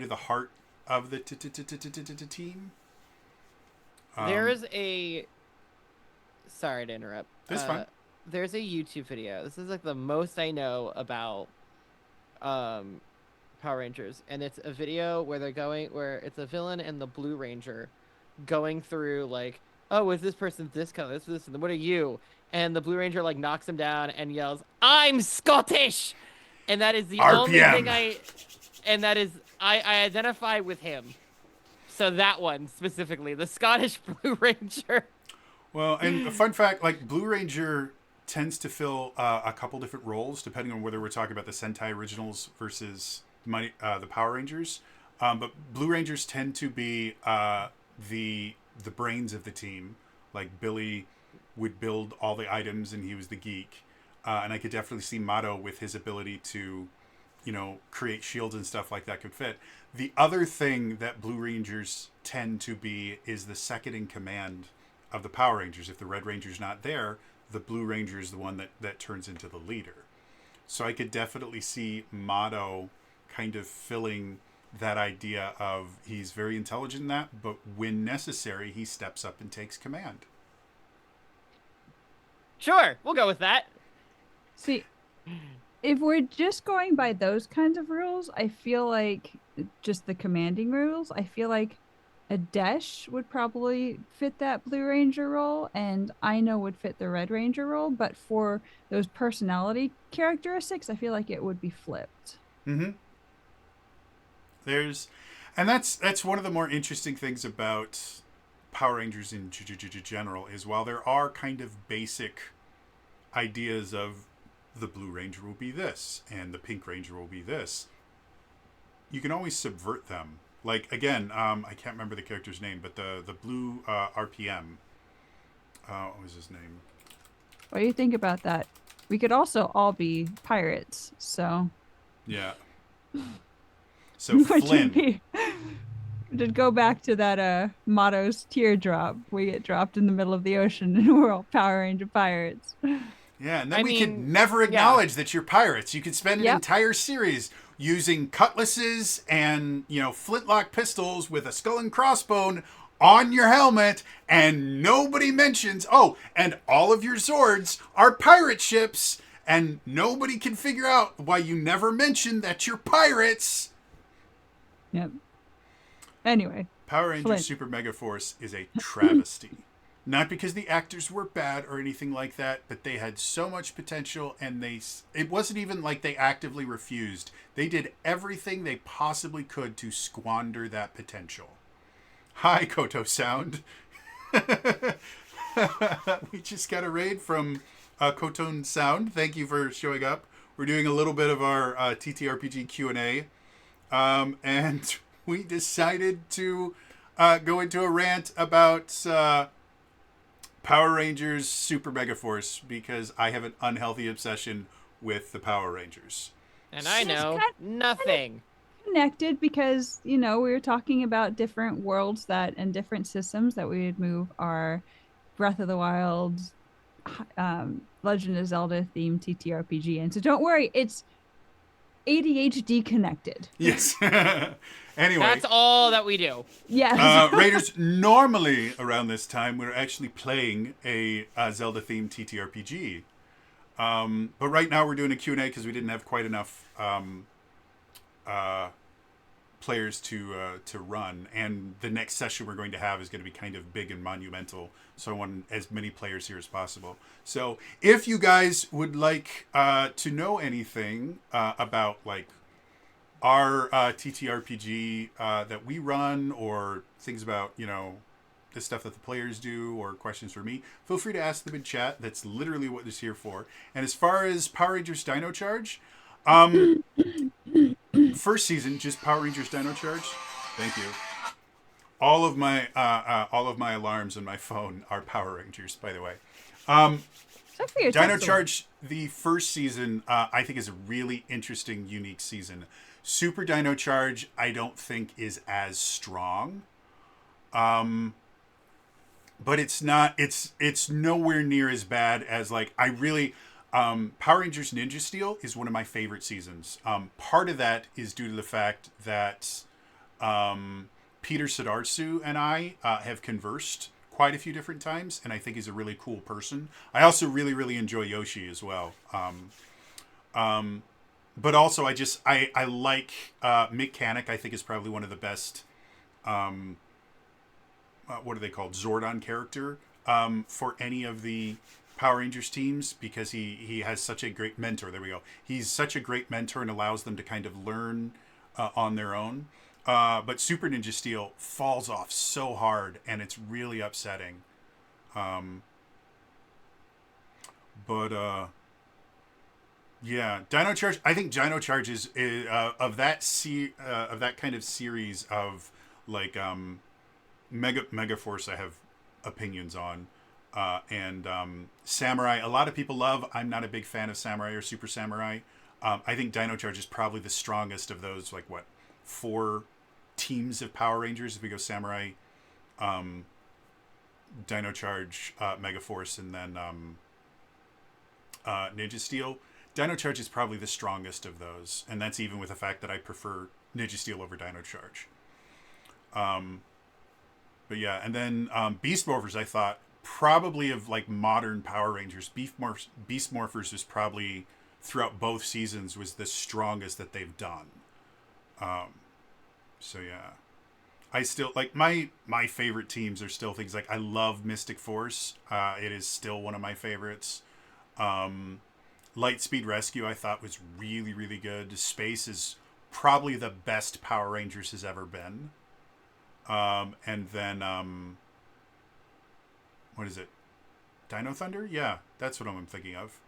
of the heart of the team. there is a. Sorry to interrupt. That's fine. There's a YouTube video. This is like the most I know about Power Rangers, and it's a video where where it's a villain and the Blue Ranger going through like, oh, is this person this color? This, and what are you? And the Blue Ranger like knocks him down and yells, "I'm Scottish," and that is the only thing RPM. I identify with him. So that one specifically, the Scottish Blue Ranger. Well, and a fun fact, like Blue Ranger tends to fill a couple different roles depending on whether we're talking about the Sentai originals versus the Power Rangers, but Blue Rangers tend to be the brains of the team. Like Billy would build all the items, and he was the geek. And I could definitely see Mato with his ability to, create shields and stuff like that could fit. The other thing that Blue Rangers tend to be is the second in command of the Power Rangers. If the Red Ranger's not there, the Blue Ranger is the one that turns into the leader. So I could definitely see Mato kind of filling that idea of he's very intelligent in that, but when necessary, he steps up and takes command. Sure, we'll go with that. See, if we're just going by those kinds of rules, I feel like just the commanding rules, I feel like Adesh would probably fit that Blue Ranger role, and Aino would fit the Red Ranger role. But for those personality characteristics, I feel like it would be flipped. Mm-hmm. And that's one of the more interesting things about Power Rangers in general is while there are kind of basic ideas of the Blue Ranger will be this and the Pink Ranger will be this, you can always subvert them. Like, again, I can't remember the character's name, but the blue RPM, what was his name? What do you think about that? We could also all be pirates, so... Yeah. So Flynn. To go back to that Motto's teardrop, we get dropped in the middle of the ocean and we're all Power Ranger pirates. Yeah, and then we could never acknowledge that you're pirates. You could spend an entire series using cutlasses and, flintlock pistols with a skull and crossbone on your helmet, and nobody mentions, and all of your Zords are pirate ships, and nobody can figure out why you never mentioned that you're pirates. Yep. Anyway. Power Rangers Super Mega Force is a travesty. Not because the actors were bad or anything like that, but they had so much potential, and it wasn't even like they actively refused. They did everything they possibly could to squander that potential. Hi, Koto Sound. We just got a raid from Koto Sound. Thank you for showing up. We're doing a little bit of our TTRPG Q&A, and we decided to go into a rant about... Power Rangers Super Mega Force, because I have an unhealthy obsession with the Power Rangers. And I know nothing. Connected because, we were talking about different worlds and different systems that we would move our Breath of the Wild, Legend of Zelda themed TTRPG in. So don't worry, it's ADHD connected. Yes. Anyway. That's all that we do. Yes. Raiders, normally around this time, we're actually playing a Zelda-themed TTRPG. But right now we're doing a Q&A because we didn't have quite enough players to run. And the next session we're going to have is going to be kind of big and monumental. So I want as many players here as possible. So if you guys would like to know anything about, like, our TTRPG that we run, or things about, the stuff that the players do, or questions for me, feel free to ask them in chat. That's literally what this here for. And as far as Power Rangers Dino Charge, first season, just Power Rangers Dino Charge. Thank you. All of my alarms on my phone are Power Rangers, by the way. Dino Charge, the first season, I think is a really interesting, unique season. Super Dino Charge, I don't think is as strong. But it's not, it's nowhere near as bad as, like, Power Rangers Ninja Steel is one of my favorite seasons. Part of that is due to the fact that Peter Sudarsu and I have conversed quite a few different times, and I think he's a really cool person. I also really, really enjoy Yoshi as well. But also, I like Mick Canic. I think is probably one of the best. What are they called? Zordon character for any of the Power Rangers teams, because he has such a great mentor. There we go. He's such a great mentor and allows them to kind of learn on their own. But Super Ninja Steel falls off so hard, and it's really upsetting. Yeah, Dino Charge. I think Dino Charge is of that kind of series of like Mega Force. I have opinions on, and Samurai. A lot of people love. I'm not a big fan of Samurai or Super Samurai. I think Dino Charge is probably the strongest of those. Like what, four teams of Power Rangers? If we go Samurai, Dino Charge, Mega Force, and then Ninja Steel. Dino Charge is probably the strongest of those, and that's even with the fact that I prefer Ninja Steel over Dino Charge. But yeah, and then Beast Morphers, I thought probably of like modern Power Rangers, Beast Morphers was probably throughout both seasons was the strongest that they've done. So yeah, I still like my favorite teams are still things like I love Mystic Force. It is still one of my favorites. Lightspeed Rescue I thought was really, really good. Space is probably the best Power Rangers has ever been. And then what is it? Dino Thunder? Yeah, that's what I'm thinking of.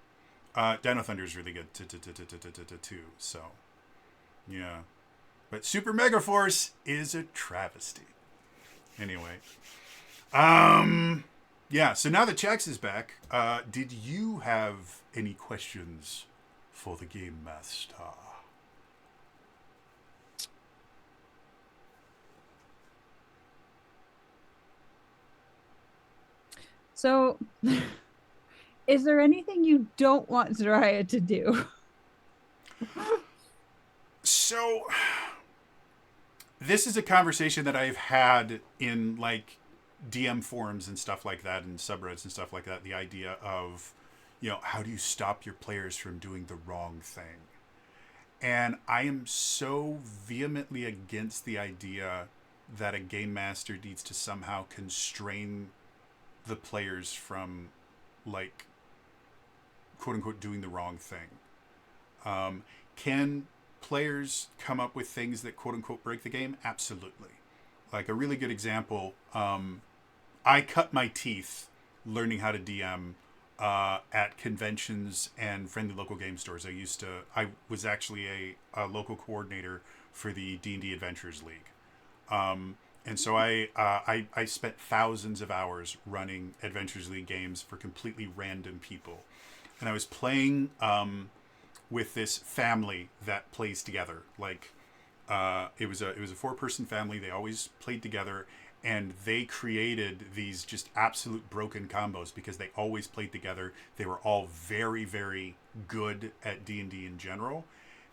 Dino Thunder is really good too. So yeah, but Super Mega Force is a travesty. Anyway, yeah. So now that Chax is back, did you have any questions for the Game Master? So, is there anything you don't want Zarya to do? So, this is a conversation that I've had in like DM forums and stuff like that, and subreddits and stuff like that. The idea of, how do you stop your players from doing the wrong thing? And I am so vehemently against the idea that a game master needs to somehow constrain the players from, like, quote unquote, doing the wrong thing. Can players come up with things that quote unquote break the game? Absolutely. Like a really good example, I cut my teeth learning how to DM at conventions and friendly local game stores. I was actually a local coordinator for the D&D Adventures League. And so I spent thousands of hours running Adventures League games for completely random people. And I was playing with this family that plays together. Like it was a 4-person family. They always played together, and they created these just absolute broken combos because they always played together. They were all very, very good at D&D in general.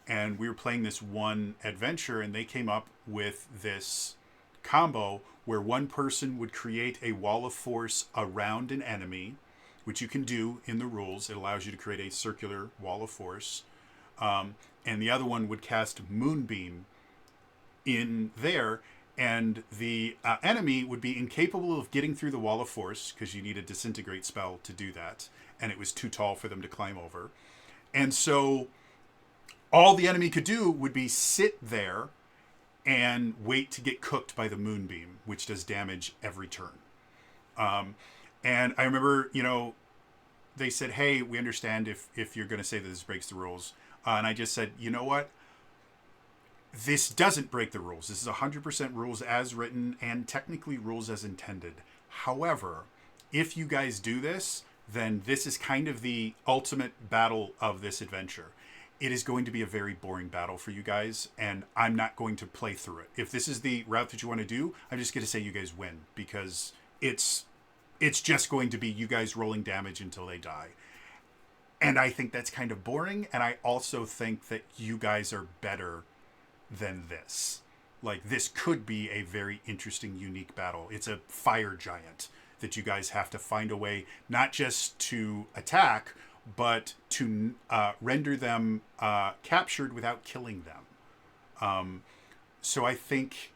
And we were playing this one adventure, and they came up with this combo where one person would create a wall of force around an enemy, which you can do in the rules. It allows you to create a circular wall of force. And the other one would cast Moonbeam in there, and the enemy would be incapable of getting through the wall of force because you need a disintegrate spell to do that, and it was too tall for them to climb over. And so all the enemy could do would be sit there and wait to get cooked by the Moonbeam, which does damage every turn. And I remember, they said, hey, we understand if you're going to say that this breaks the rules. And I just said, you know what? This doesn't break the rules. This is 100% rules as written and technically rules as intended. However, if you guys do this, then this is kind of the ultimate battle of this adventure. It is going to be a very boring battle for you guys, and I'm not going to play through it. If this is the route that you want to do, I'm just going to say you guys win, because it's just going to be you guys rolling damage until they die. And I think that's kind of boring, and I also think that you guys are better than this. Like, this could be a very interesting, unique battle. It's a fire giant that you guys have to find a way not just to attack, but to render them captured without killing them. So I think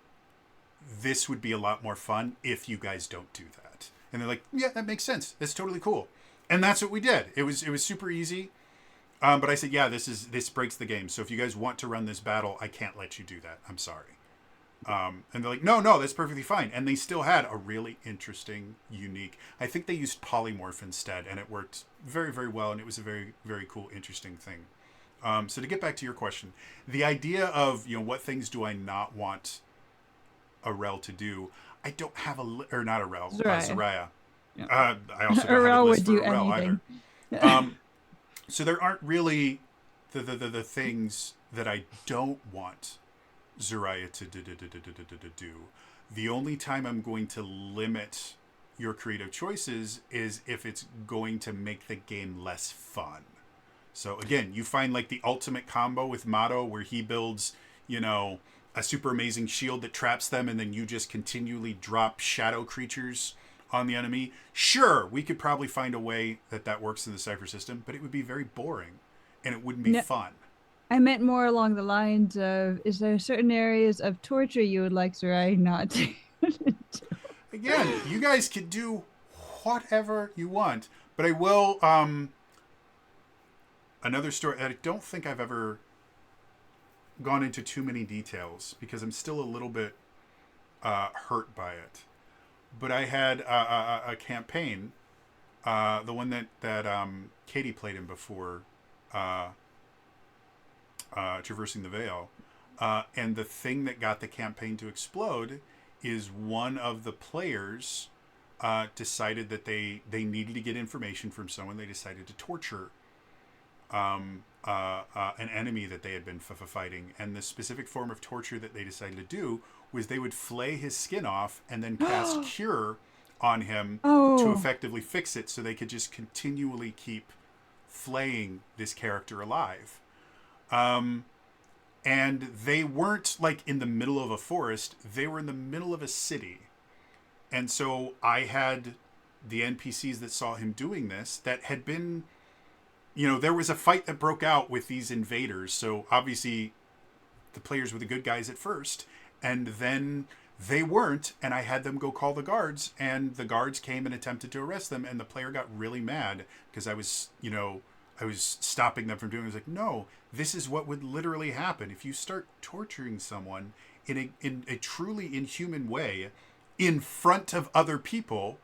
this would be a lot more fun if you guys don't do that. And they're like, yeah, that makes sense. That's totally cool. And that's what we did. It was super easy. But I said, yeah, this breaks the game. So if you guys want to run this battle, I can't let you do that. I'm sorry. And they're like, no, that's perfectly fine. And they still had a really interesting, unique, I think they used polymorph instead, and it worked very, very well. And it was a very, very cool, interesting thing. So to get back to your question, the idea of what things do I not want Arel to do? I don't have or not Arel, Zoraya. Zoraya. Yeah. I also don't have a Arel list would for do Arel anything. either. So there aren't really the things that I don't want Zoraya to do. The only time I'm going to limit your creative choices is if it's going to make the game less fun. So again, you find like the ultimate combo with Mato where he builds, a super amazing shield that traps them and then you just continually drop shadow creatures on the enemy. Sure, we could probably find a way that works in the Cypher system, but it would be very boring and it wouldn't be No, fun. I meant more along the lines of, is there certain areas of torture you would like Zerai not to do? Again, you guys can do whatever you want, but I will another story. I don't think I've ever gone into too many details because I'm still a little bit hurt by it. But I had a campaign, the one that Katie played in before, Traversing the Veil, and the thing that got the campaign to explode is one of the players decided that they needed to get information from someone. They decided to torture an enemy that they had been fighting, and the specific form of torture that they decided to do was they would flay his skin off and then cast cure on him to Oh, effectively fix it, so they could just continually keep flaying this character alive. And they weren't like in the middle of a forest; they were in the middle of a city. And so I had the NPCs that saw him doing this that had been, there was a fight that broke out with these invaders. So obviously the players were the good guys at first, and then they weren't, and I had them go call the guards, and the guards came and attempted to arrest them, and the player got really mad because I was stopping them from doing it. I was like, no, this is what would literally happen if you start torturing someone in a truly inhuman way in front of other people.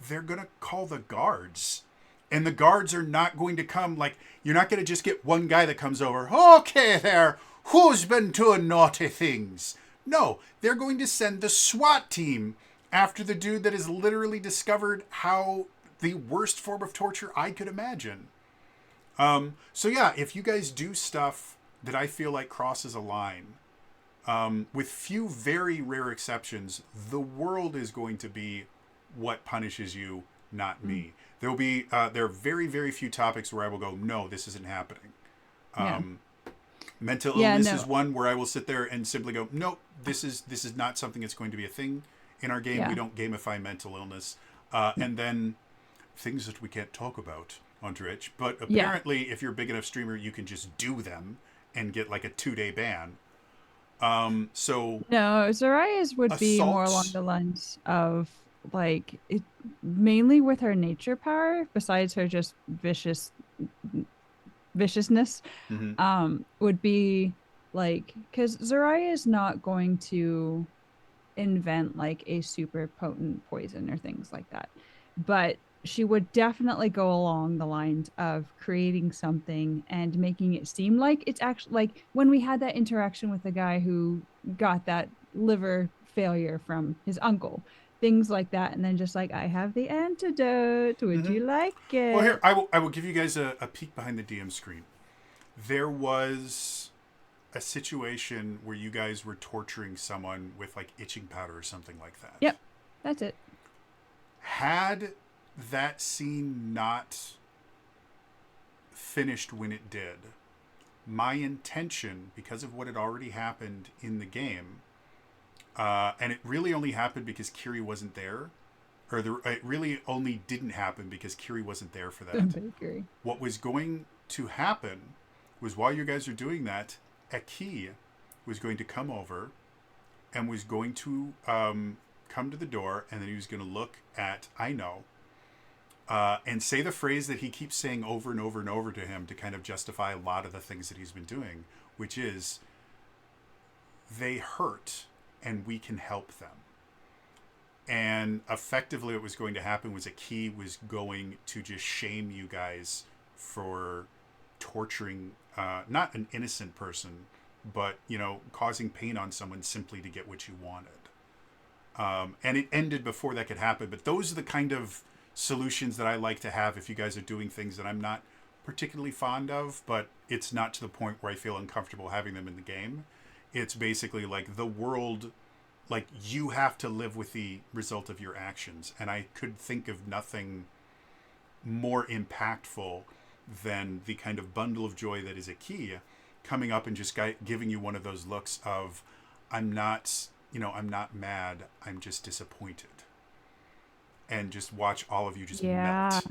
They're going to call the guards. And the guards are not going to come, like, you're not going to just get one guy that comes over, okay there, who's been doing naughty things? No, they're going to send the SWAT team after the dude that has literally discovered how the worst form of torture I could imagine. So yeah, if you guys do stuff that I feel like crosses a line, with few very rare exceptions, the world is going to be what punishes you, not me. There will be there are very, very few topics where I will go, no, this isn't happening. yeah. Mental Yeah, illness no. is one where I will sit there and simply go, nope, this is not something that's going to be a thing in our game. Yeah. We don't gamify mental illness. And then things that we can't talk about on Twitch. But Yeah. apparently, if you're a big enough streamer, you can just do them and get like a 2-day ban. So No, Zariah's would be more along assault. the lines of like it mainly with her nature power, besides her just viciousness, Mm-hmm. would be like because Zariah is not going to invent like a super potent poison or things like that. But she would definitely go along the lines of creating something and making it seem like it's actually like when we had that interaction with the guy who got that liver failure from his uncle, things like that. And then just like, I have the antidote. Would Mm-hmm. you like Well, here it? I will give you guys a peek behind the DM screen. There was a situation where you guys were torturing someone with like itching powder or something like that. Yep, that's it. Had that scene not finished when it did, my intention, because of what had already happened in the game, and it really only happened because Kiri wasn't there, it really only didn't happen because Kiri wasn't there for The that. bakery. What was going to happen was while you guys are doing that, Aki was going to come over and was going to come to the door, and then he was going to look at Aino and say the phrase that he keeps saying over and over and over to him to kind of justify a lot of the things that he's been doing, which is, they hurt and we can help them. And effectively what was going to happen was Aki was going to just shame you guys for torturing not an innocent person, but causing pain on someone simply to get what you wanted. And it ended before that could happen. But those are the kind of solutions that I like to have if you guys are doing things that I'm not particularly fond of, but it's not to the point where I feel uncomfortable having them in the game. It's basically like the world, like you have to live with the result of your actions. And I could think of nothing more impactful than the kind of bundle of joy that is a key coming up and just giving you one of those looks of, I'm not mad, I'm just disappointed. And just watch all of you just melt.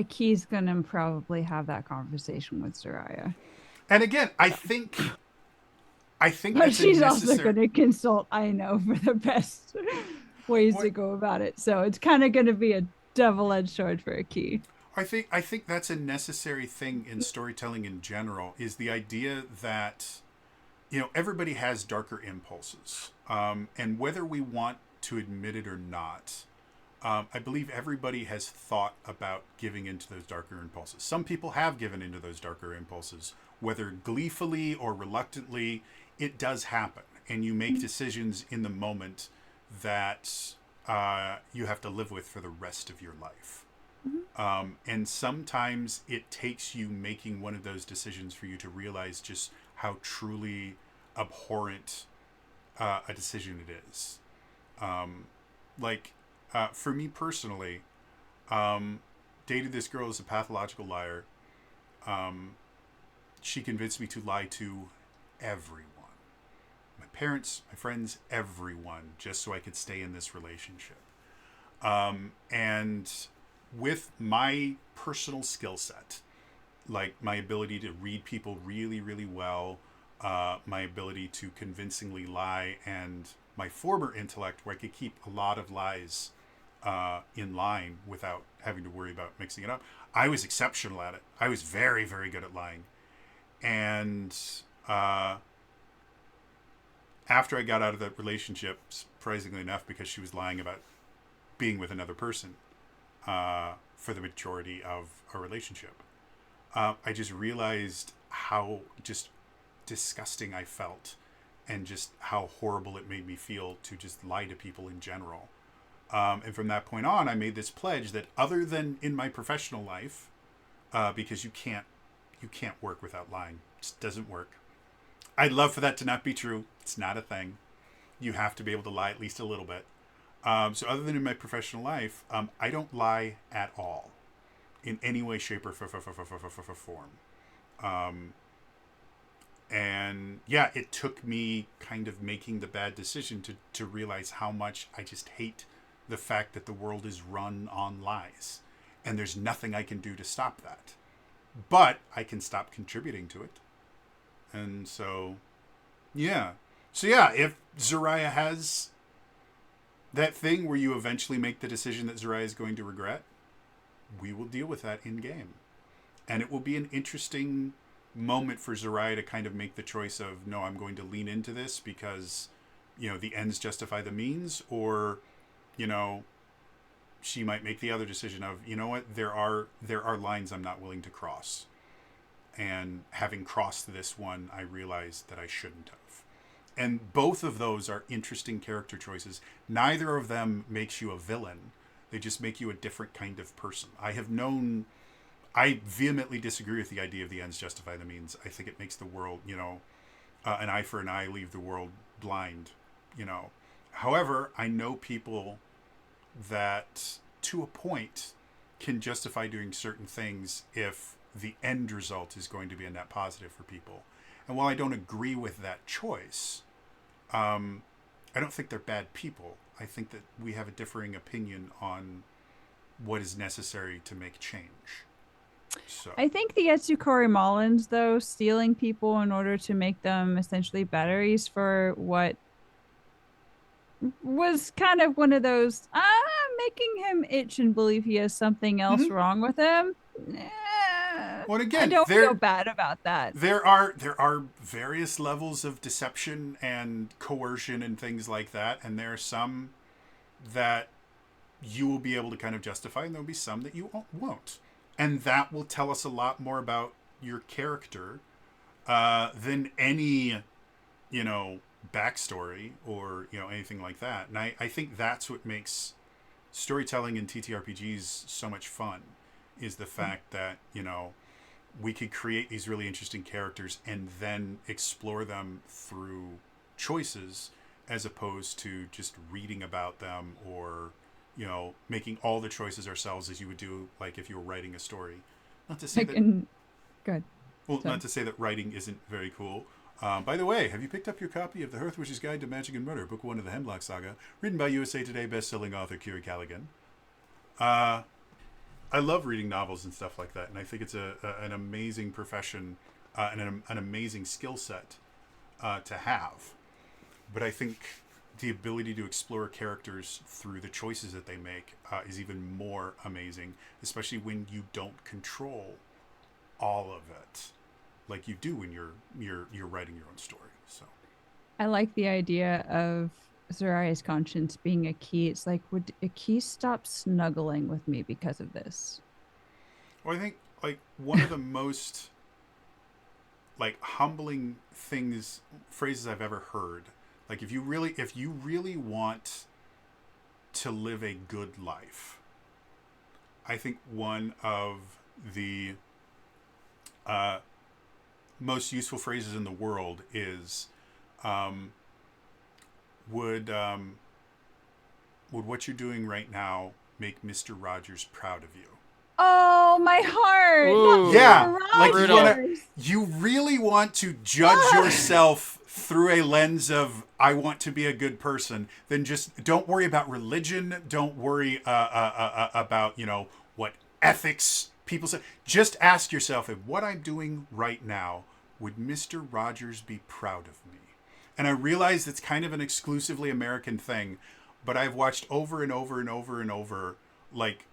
Key's gonna probably have that conversation with Soraya. And again, I think But that's she's also gonna consult Aino for the best ways to go about it. So it's kind of gonna be a double-edged sword for a Key. I think that's a necessary thing in storytelling in general, is the idea that everybody has darker impulses, and whether we want to admit it or not, I believe everybody has thought about giving into those darker impulses. Some people have given into those darker impulses, whether gleefully or reluctantly. It does happen, and you make decisions in the moment that you have to live with for the rest of your life. And sometimes it takes you making one of those decisions for you to realize just how truly abhorrent a decision it is. For me personally, dated this girl as a pathological liar. She convinced me to lie to everyone. My parents, my friends, everyone, just so I could stay in this relationship. And with my personal skill set, like my ability to read people really, really well, my ability to convincingly lie, and my former intellect where I could keep a lot of lies in line without having to worry about mixing it up. I was exceptional at it. I was very, very good at lying. And after I got out of that relationship, surprisingly enough, because she was lying about being with another person for the majority of our relationship, I just realized how just disgusting I felt, and just how horrible it made me feel to just lie to people in general. And from that point on, I made this pledge that other than in my professional life, because you can't work without lying. It just doesn't work. I'd love for that to not be true. It's not a thing. You have to be able to lie at least a little bit. So other than in my professional life, I don't lie at all in any way, shape, or form. And yeah, it took me kind of making the bad decision to realize how much I just hate the fact that the world is run on lies. And there's nothing I can do to stop that. But I can stop contributing to it. And so, yeah. So yeah, if Soraya has that thing where you eventually make the decision that Soraya is going to regret, we will deal with that in game. And it will be an interesting moment for Soraya to kind of make the choice of, no, I'm going to lean into this because, the ends justify the means, or, she might make the other decision of, what, there are lines I'm not willing to cross. And having crossed this one, I realized that I shouldn't have. And both of those are interesting character choices. Neither of them makes you a villain. They just make you a different kind of person. I vehemently disagree with the idea of the ends justify the means. I think it makes the world, an eye for an eye, leave the world blind, However, I know people that, to a point, can justify doing certain things if the end result is going to be a net positive for people. And while I don't agree with that choice, I don't think they're bad people. I think that we have a differing opinion on what is necessary to make change. So I think the Etsukori Mullins, though, stealing people in order to make them essentially batteries for what was kind of one of those, making him itch and believe he has something else wrong with him. Well, again, I don't feel bad about that. There are various levels of deception and coercion and things like that, and there are some that you will be able to kind of justify, and there'll be some that you won't. And that will tell us a lot more about your character than any, backstory or, anything like that. And I think that's what makes storytelling in TTRPGs so much fun, is the fact that, we could create these really interesting characters and then explore them through choices as opposed to just reading about them or, making all the choices ourselves as you would do, like if you were writing a story. Not to say that... Good. Well, not to say that writing isn't very cool. By the way, have you picked up your copy of The Hearthwish's Guide to Magic and Murder, Book 1 of the Hemlock Saga, written by USA Today best-selling author Kiri Callaghan? I love reading novels and stuff like that, and I think it's an amazing profession and an amazing skill set to have. But I think the ability to explore characters through the choices that they make is even more amazing, especially when you don't control all of it like you do when you're writing your own story. So I like the idea of Zariah's conscience being a key. It's like, would a key stop snuggling with me because of this? Well, I think like one of the most like humbling phrases I've ever heard. Like if you really want to live a good life, I think one of the most useful phrases in the world is, would what you're doing right now make Mr. Rogers proud of you? Oh, my heart! Ooh. Yeah, Mr. like Rogers. you really want to judge yourself through a lens of I want to be a good person. Then just don't worry about religion. Don't worry about what ethics people say. Just ask yourself, if what I'm doing right now, would Mr. Rogers be proud of me? And I realize it's kind of an exclusively American thing, but I've watched over and over and over and over, like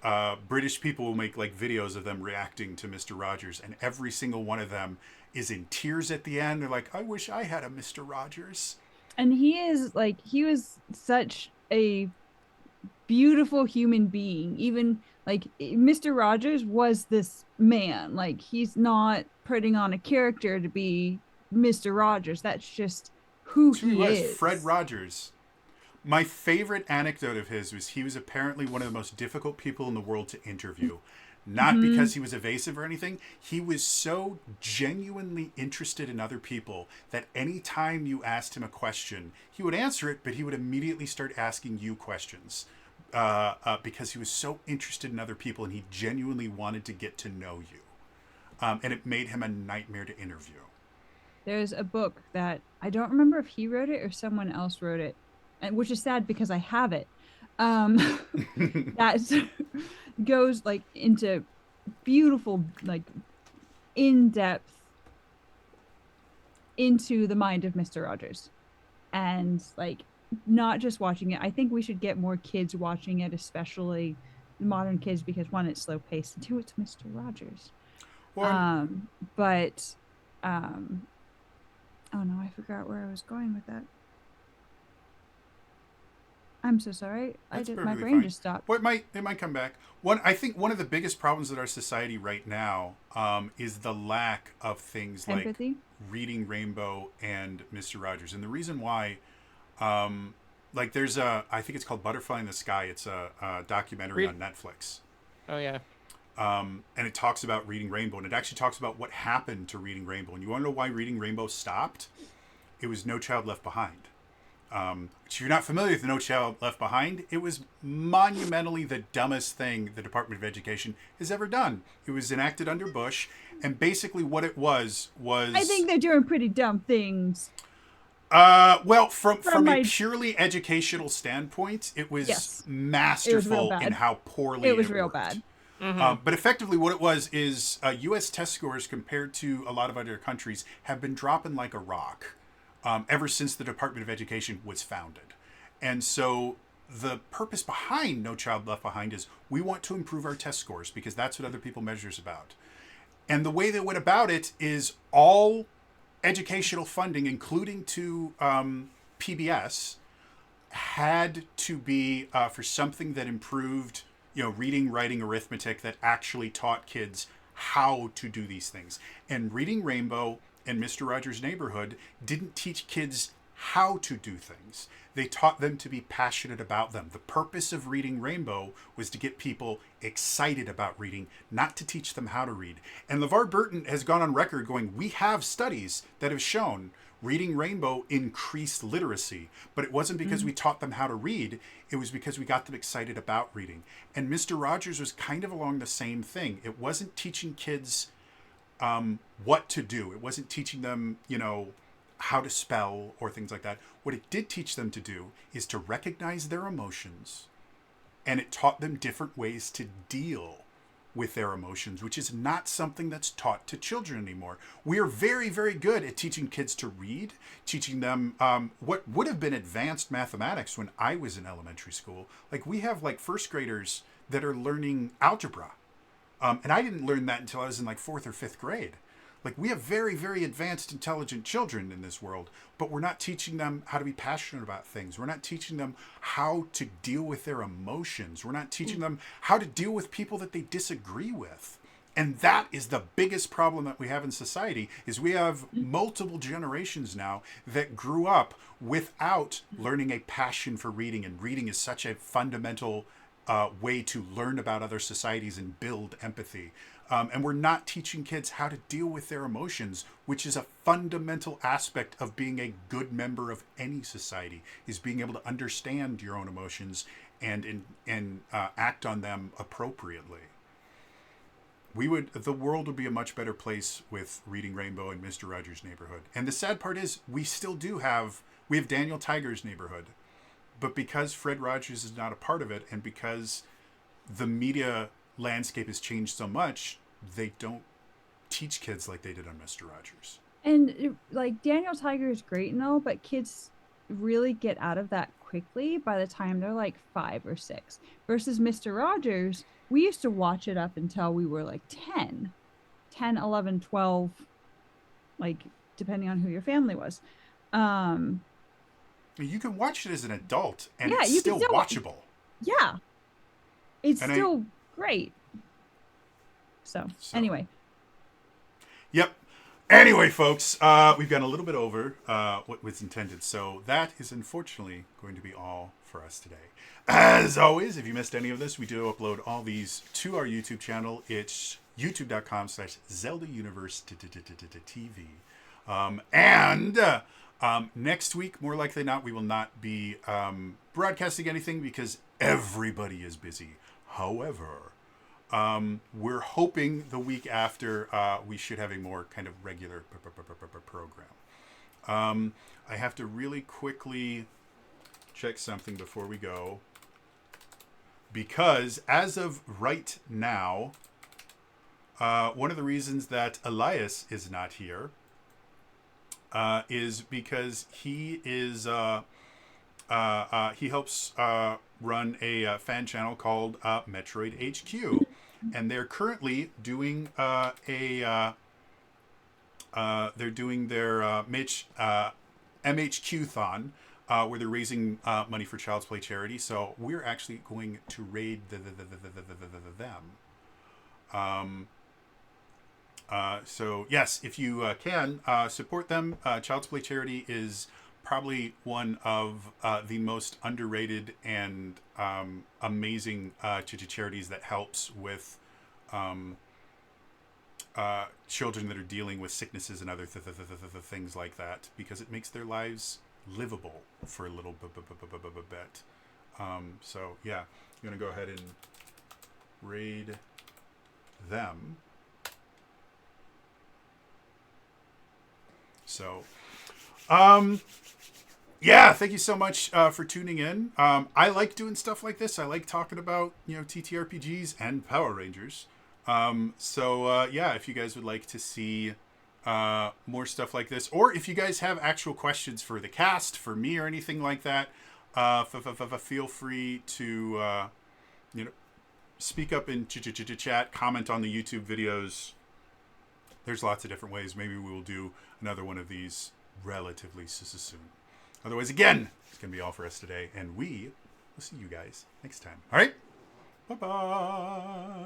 British people will make like videos of them reacting to Mr. Rogers, and every single one of them is in tears at the end. They're like, I wish I had a Mr. Rogers. And he was such a beautiful human being. Even like Mr. Rogers was this man. Like he's not putting on a character to be Mr. Rogers. That's just who he is. Fred Rogers. My favorite anecdote of his was he was apparently one of the most difficult people in the world to interview. Not because he was evasive or anything. He was so genuinely interested in other people that any time you asked him a question, he would answer it, but he would immediately start asking you questions because he was so interested in other people and he genuinely wanted to get to know you. And it made him a nightmare to interview. There's a book that I don't remember if he wrote it or someone else wrote it, and which is sad because I have it. That goes like into beautiful, like in-depth into the mind of Mr. Rogers, and like not just watching it. I think we should get more kids watching it, especially modern kids, because one, it's slow paced, and two, it's Mr. Rogers. Well, Oh no, I forgot where I was going with that. I'm so sorry. My perfectly brain fine. just stopped. Well, it might come back. I think one of the biggest problems in our society right now is the lack of things Empathy? like Reading Rainbow and Mr. Rogers. And the reason why, like there's I think it's called Butterfly in the Sky. It's a documentary on Netflix. Oh yeah. And it talks about Reading Rainbow, and it actually talks about what happened to Reading Rainbow. And you want to know why Reading Rainbow stopped? It was No Child Left Behind. If you're not familiar with No Child Left Behind, it was monumentally the dumbest thing the Department of Education has ever done. It was enacted under Bush, and basically what it was... I think they're doing pretty dumb things. Well, from my- a purely educational standpoint, it was Yes. masterful bad. in how poorly It was real worked. bad. But effectively what it was is U.S. test scores compared to a lot of other countries have been dropping like a rock ever since the Department of Education was founded. And so the purpose behind No Child Left Behind is we want to improve our test scores because that's what other people measures about. And the way they went about it is all educational funding, including to PBS, had to be for something that improved, reading, writing, arithmetic, that actually taught kids how to do these things. And Reading Rainbow and Mr. Rogers' Neighborhood didn't teach kids how to do things. They taught them to be passionate about them. The purpose of Reading Rainbow was to get people excited about reading, not to teach them how to read. And LeVar Burton has gone on record going, we have studies that have shown Reading Rainbow increased literacy, but it wasn't because we taught them how to read. It was because we got them excited about reading. And Mr. Rogers was kind of along the same thing. It wasn't teaching kids what to do. It wasn't teaching them, how to spell or things like that. What it did teach them to do is to recognize their emotions, and it taught them different ways to deal with their emotions, which is not something that's taught to children anymore. We are very, very good at teaching kids to read, teaching them what would have been advanced mathematics when I was in elementary school. Like, we have first graders that are learning algebra. And I didn't learn that until I was in 4th or 5th grade. We have very, very advanced, intelligent children in this world, but we're not teaching them how to be passionate about things. We're not teaching them how to deal with their emotions. We're not teaching them how to deal with people that they disagree with. And that is the biggest problem that we have in society, is we have multiple generations now that grew up without learning a passion for reading. And reading is such a fundamental way to learn about other societies and build empathy. And we're not teaching kids how to deal with their emotions, which is a fundamental aspect of being a good member of any society, is being able to understand your own emotions and act on them appropriately. The world would be a much better place with Reading Rainbow and Mr. Rogers' Neighborhood. And the sad part is we have Daniel Tiger's Neighborhood, but because Fred Rogers is not a part of it, and because the media landscape has changed so much, they don't teach kids like they did on Mr. Rogers. And Daniel Tiger is great and all, but kids really get out of that quickly by the time they're 5 or 6. Versus Mr. Rogers, we used to watch it up until we were 10, 11, 12, depending on who your family was. You can watch it as an adult, and yeah, it's still watchable. Yeah. It's still great. So, anyway. Yep. Anyway, folks, we've gone a little bit over what was intended. So that is unfortunately going to be all for us today. As always, if you missed any of this, we do upload all these to our YouTube channel. It's youtube.com/ZeldaUniverse.tv. And next week, more likely than not, we will not be broadcasting anything because everybody is busy. However, we're hoping the week after we should have a more kind of regular program. I have to really quickly check something before we go, because as of right now, one of the reasons that Elias is not here is because he is he helps run a fan channel called Metroid HQ, and they're currently doing they're doing their MHQ-thon, where they're raising money for Child's Play charity. So we're actually going to raid them. So yes, if you can support them, Child's Play charity is probably one of the most underrated and amazing charities that helps with children that are dealing with sicknesses and other things like that, because it makes their lives livable for a little bit. So yeah, I'm gonna go ahead and raid them. So yeah, thank you so much for tuning in. I like doing stuff like this. I like talking about, TTRPGs and Power Rangers. So yeah, if you guys would like to see more stuff like this, or if you guys have actual questions for the cast, for me, or anything like that, feel free to speak up in chat, comment on the YouTube videos. There's lots of different ways. Maybe we will do another one of these relatively soon. Otherwise, again, it's going to be all for us today, and we will see you guys next time. All right? Bye-bye.